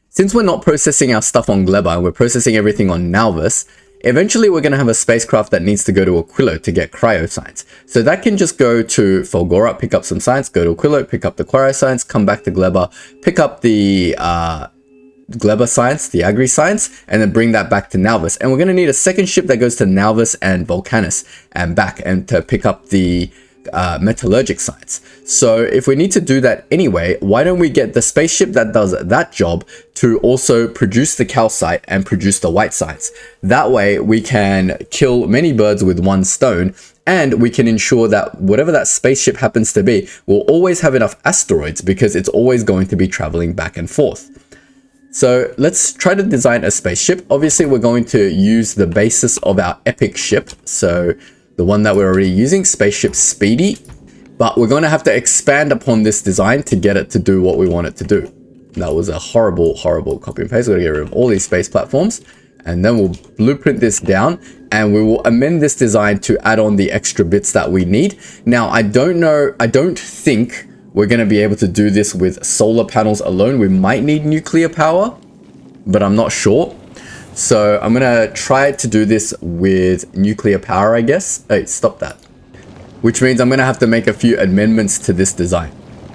since we're not processing our stuff on Gleba and we're processing everything on NAUVIS, eventually we're going to have a spacecraft that needs to go to Aquilo to get cryoscience. So that can just go to Fulgora, pick up some science, go to Aquilo, pick up the cryoscience, come back to Gleba, pick up the Gleba science, the agri science, and then bring that back to NAUVIS. And we're going to need a second ship that goes to NAUVIS and Volcanus and back, and to pick up the metallurgic science. So if we need to do that anyway, why don't we get the spaceship that does that job to also produce the calcite and produce the white science? That way we can kill many birds with one stone, and we can ensure that whatever that spaceship happens to be will always have enough asteroids, because it's always going to be traveling back and forth. So let's try to design a spaceship. Obviously we're going to use the basis of our epic ship, so the one that we're already using, Spaceship Speedy, but we're going to have to expand upon this design to get it to do what we want it to do. That was a horrible copy and paste. We're going to get rid of all these space platforms, and then we'll blueprint this down, and we will amend this design to add on the extra bits that we need. Now, I don't think we're going to be able to do this with solar panels alone. We might need nuclear power, but I'm not sure. So I'm going to try to do this with nuclear power, I guess. Hey, stop that. Which means I'm going to have to make a few amendments to this design.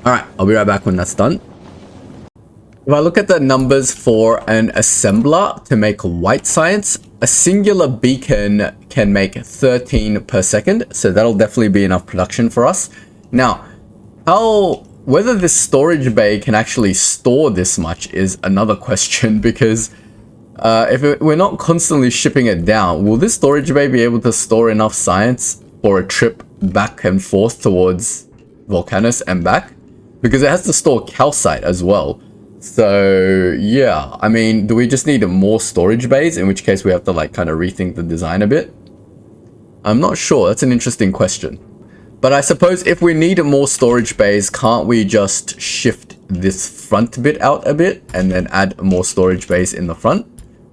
All right, I'll be right back when that's done. If I look at the numbers for an assembler to make white science, a singular beacon can make 13 per second. So that'll definitely be enough production for us. Now, whether this storage bay can actually store this much is another question, because we're not constantly shipping it down, will this storage bay be able to store enough science for a trip back and forth towards Volcanus and back? Because it has to store calcite as well. So yeah, I mean, do we just need more storage bays, in which case we have to like kind of rethink the design a bit? I'm not sure. That's an interesting question. But I suppose if we need more storage bays, can't we just shift this front bit out a bit and then add more storage bays in the front?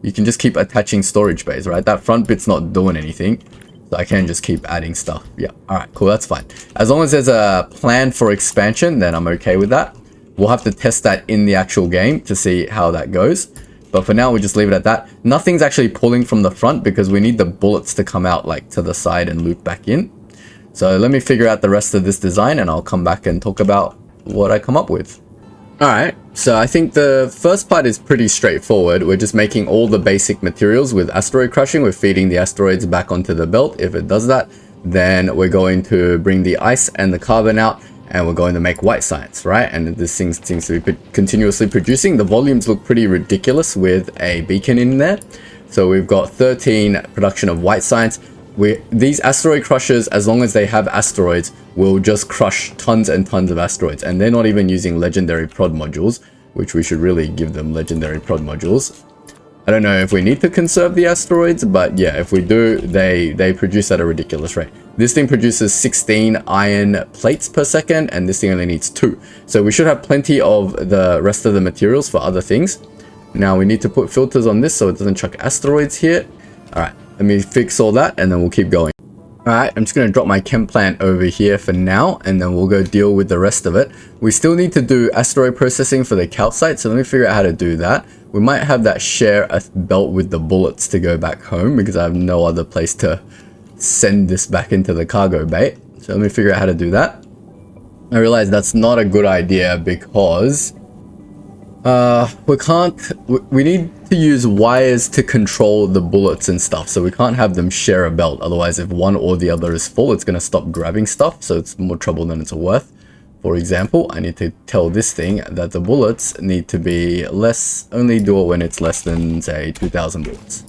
You can just keep attaching storage bays, right? That front bit's not doing anything, so I can just keep adding stuff. Yeah, all right, cool, that's fine. As long as there's a plan for expansion, then I'm okay with that. We'll have to test that in the actual game to see how that goes. But for now, we'll just leave it at that. Nothing's actually pulling from the front because we need the bullets to come out like to the side and loop back in. So let me figure out the rest of this design and I'll come back and talk about what I come up with. Alright, so I think the first part is pretty straightforward. We're just making all the basic materials with asteroid crushing. We're feeding the asteroids back onto the belt. If it does that, then we're going to bring the ice and the carbon out and we're going to make white science, right? And this thing seems to be continuously producing. The volumes look pretty ridiculous with a beacon in there. So we've got 13 production of white science. These asteroid crushers, as long as they have asteroids, will just crush tons and tons of asteroids. And they're not even using legendary prod modules, which we should really give them legendary prod modules. I don't know if we need to conserve the asteroids, but yeah, if we do, they produce at a ridiculous rate. This thing produces 16 iron plates per second, and this thing only needs 2. So we should have plenty of the rest of the materials for other things. Now we need to put filters on this so it doesn't chuck asteroids here. Alright, let me fix all that and then we'll keep going. Alright, I'm just going to drop my chem plant over here for now, and then we'll go deal with the rest of it. We still need to do asteroid processing for the calcite, so let me figure out how to do that. We might have that share a belt with the bullets to go back home because I have no other place to send this back into the cargo bay. So let me figure out how to do that. I realize that's not a good idea because we need to use wires to control the bullets and stuff, so we can't have them share a belt. Otherwise, if one or the other is full, it's going to stop grabbing stuff, so it's more trouble than it's worth. For example, I need to tell this thing that the bullets need to be only do it when it's less than, say, 2,000 bullets.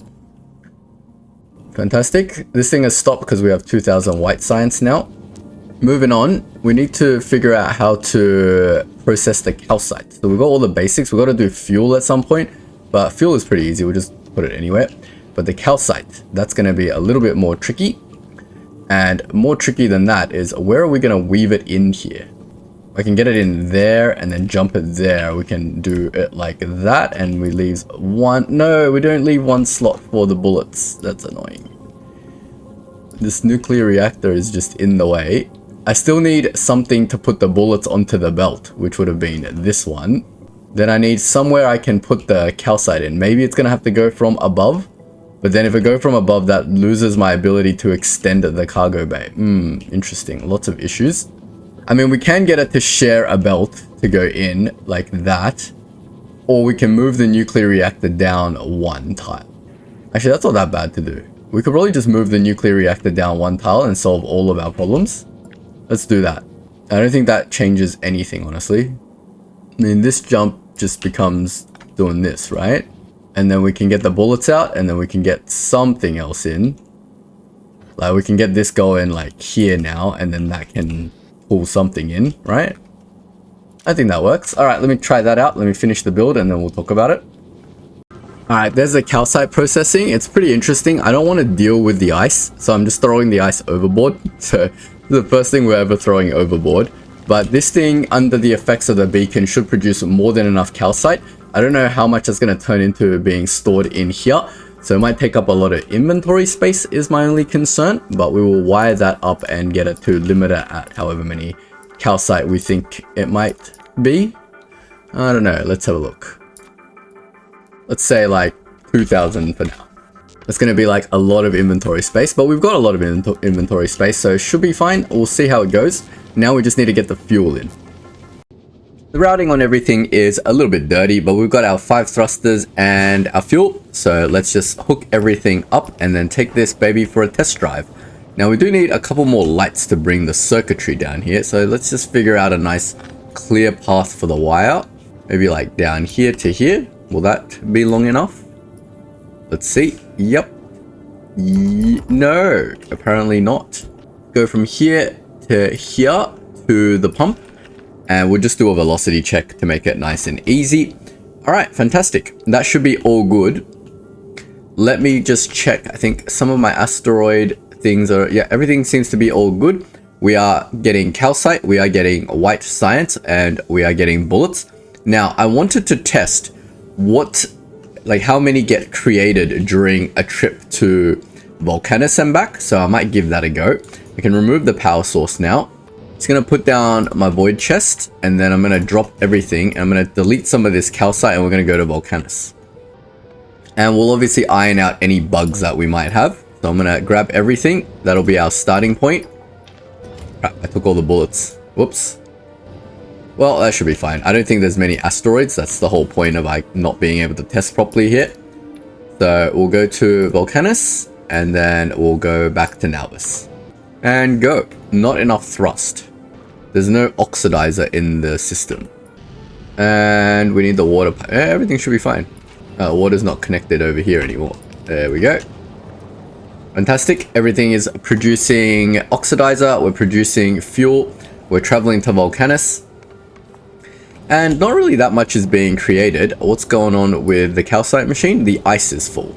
Fantastic. This thing has stopped because we have 2,000 white science now. Moving on, we need to figure out how to process the calcite. So we've got all the basics. We've got to do fuel at some point, but fuel is pretty easy. We'll just put it anywhere. But the calcite, that's going to be a little bit more tricky. And more tricky than that is, where are we going to weave it in here? I can get it in there and then jump it there. We can do it like that, and we leave one. No, we don't leave one slot for the bullets. That's annoying. This nuclear reactor is just in the way. I still need something to put the bullets onto the belt, which would have been this one. Then I need somewhere I can put the calcite in. Maybe it's going to have to go from above. But then if it go from above, that loses my ability to extend the cargo bay. Interesting. Lots of issues. I mean, we can get it to share a belt to go in like that. Or we can move the nuclear reactor down one tile. Actually, that's not that bad to do. We could probably just move the nuclear reactor down one tile and solve all of our problems. Let's do that. I don't think that changes anything, honestly. I mean, this jump just becomes doing this, right? And then we can get the bullets out, and then we can get something else in. Like, we can get this going like here now, and then that can pull something in, right? I think that works. All right, let me try that out. Let me finish the build, and then we'll talk about it. All right, there's the calcite processing. It's pretty interesting. I don't want to deal with the ice, so I'm just throwing the ice overboard. So the first thing we're ever throwing overboard. But this thing, under the effects of the beacon, should produce more than enough calcite. I don't know how much it's going to turn into being stored in here. So it might take up a lot of inventory space is my only concern. But we will wire that up and get it to limit it at however many calcite we think it might be. I don't know. Let's have a look. Let's say like 2,000 for now. It's going to be like a lot of inventory space, but we've got a lot of inventory space, so it should be fine. We'll see how it goes. Now we just need to get the fuel in. The routing on everything is a little bit dirty, but we've got our 5 thrusters and our fuel. So let's just hook everything up and then take this baby for a test drive. Now we do need a couple more lights to bring the circuitry down here. So let's just figure out a nice clear path for the wire. Maybe like down here to here. Will that be long enough? Let's see. Yep. No, apparently not. Go from here to here to the pump, and we'll just do a velocity check to make it nice and easy. All right, fantastic. That should be all good. Let me just check. I think some of my asteroid things are, yeah, everything seems to be all good. We are getting calcite, we are getting white science, and we are getting bullets. Now, I wanted to test how many get created during a trip to Volcanis and back, so I might give that a go. We can remove the power source now. Just gonna put down my void chest, and then I'm gonna drop everything, and I'm gonna delete some of this calcite, and we're gonna go to Volcanus. And we'll obviously iron out any bugs that we might have. So I'm gonna grab everything. That'll be our starting point. Crap, I took all the bullets. Whoops. Well, that should be fine. I don't think there's many asteroids. That's the whole point of like not being able to test properly here. So we'll go to Volcanus, and then we'll go back to NAUVIS. And go. Not enough thrust. There's no oxidizer in the system. And we need the water. Everything should be fine. Water's not connected over here anymore. There we go. Fantastic. Everything is producing oxidizer. We're producing fuel. We're traveling to Volcanus. And not really that much is being created. What's going on with the calcite machine? The ice is full.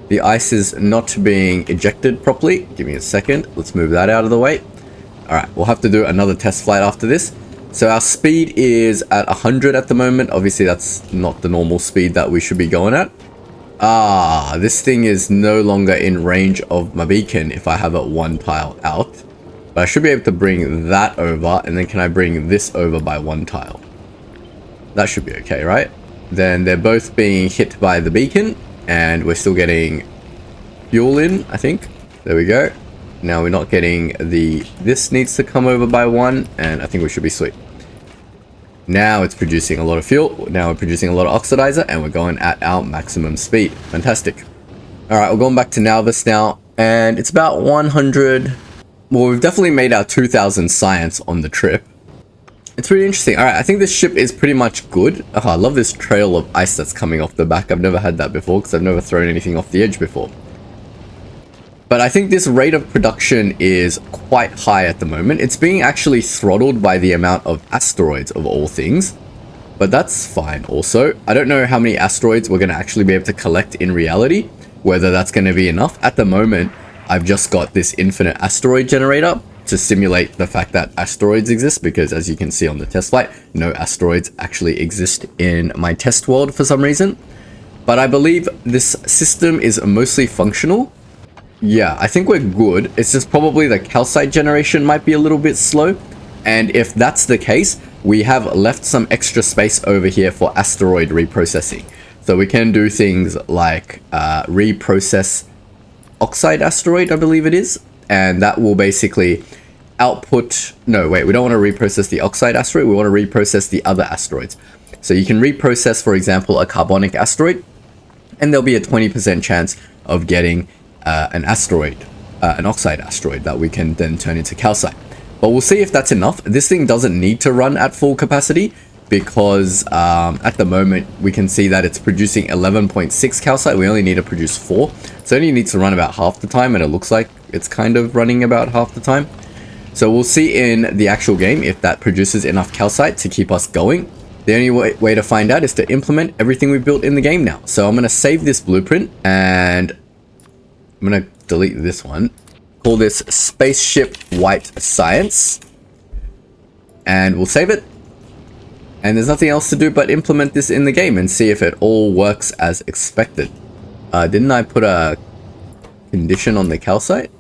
The ice is not being ejected properly. Give me a second. Let's move that out of the way. Alright, we'll have to do another test flight after this. So our speed is at 100 at the moment. Obviously, that's not the normal speed that we should be going at. Ah, this thing is no longer in range of my beacon if I have it one tile out. But I should be able to bring that over, and then can I bring this over by one tile? That should be okay, right? Then they're both being hit by the beacon, and we're still getting fuel in, I think. There we go. Now we're not getting the... This needs to come over by one, and I think we should be sweet. Now it's producing a lot of fuel. Now we're producing a lot of oxidizer, and we're going at our maximum speed. Fantastic. Alright, we're going back to NAUVIS now, and it's about 100... Well, we've definitely made our 2000 science on the trip. It's really interesting. Alright, I think this ship is pretty much good. Oh, I love this trail of ice that's coming off the back. I've never had that before, because I've never thrown anything off the edge before. But I think this rate of production is quite high at the moment. It's being actually throttled by the amount of asteroids of all things. But that's fine also. I don't know how many asteroids we're going to actually be able to collect in reality. Whether that's going to be enough. At the moment, I've just got this infinite asteroid generator to simulate the fact that asteroids exist. Because as you can see on the test flight, no asteroids actually exist in my test world for some reason. But I believe this system is mostly functional. Yeah, I think we're good. It's just probably the calcite generation might be a little bit slow. And if that's the case, we have left some extra space over here for asteroid reprocessing. So we can do things like reprocess oxide asteroid, I believe it is. And that will basically output... No, wait, we don't want to reprocess the oxide asteroid. We want to reprocess the other asteroids. So you can reprocess, for example, a carbonic asteroid. And there'll be a 20% chance of getting... an asteroid, an oxide asteroid that we can then turn into calcite. But we'll see if that's enough. This thing doesn't need to run at full capacity because at the moment we can see that it's producing 11.6 calcite. We only need to produce 4. So it only needs to run about half the time, and it looks like it's kind of running about half the time. So we'll see in the actual game if that produces enough calcite to keep us going. The only way to find out is to implement everything we've built in the game now. So I'm going to save this blueprint, and I'm going to delete this one. Call this Spaceship White Science. And we'll save it. And there's nothing else to do but implement this in the game and see if it all works as expected. Didn't I put a condition on the calcite?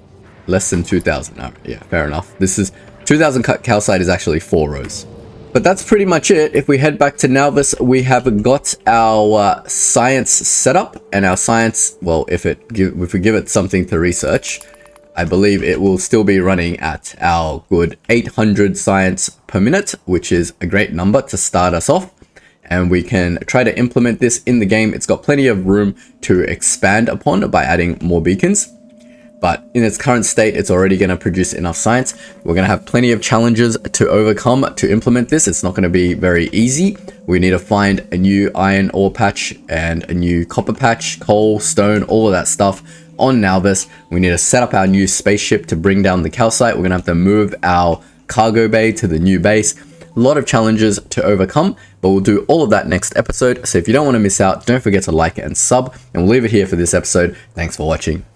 Less than 2000. All right, yeah, fair enough. This is 2000 calcite is actually 4 rows. But that's pretty much it. If we head back to NAUVIS, we have got our science set up, and our science, well, if we give it something to research, I believe it will still be running at our good 800 science per minute, which is a great number to start us off. And we can try to implement this in the game. It's got plenty of room to expand upon by adding more beacons. But in its current state, it's already going to produce enough science. We're going to have plenty of challenges to overcome to implement this. It's not going to be very easy. We need to find a new iron ore patch and a new copper patch, coal, stone, all of that stuff on NAUVIS. We need to set up our new spaceship to bring down the calcite. We're going to have to move our cargo bay to the new base. A lot of challenges to overcome, but we'll do all of that next episode. So if you don't want to miss out, don't forget to like and sub. And we'll leave it here for this episode. Thanks for watching.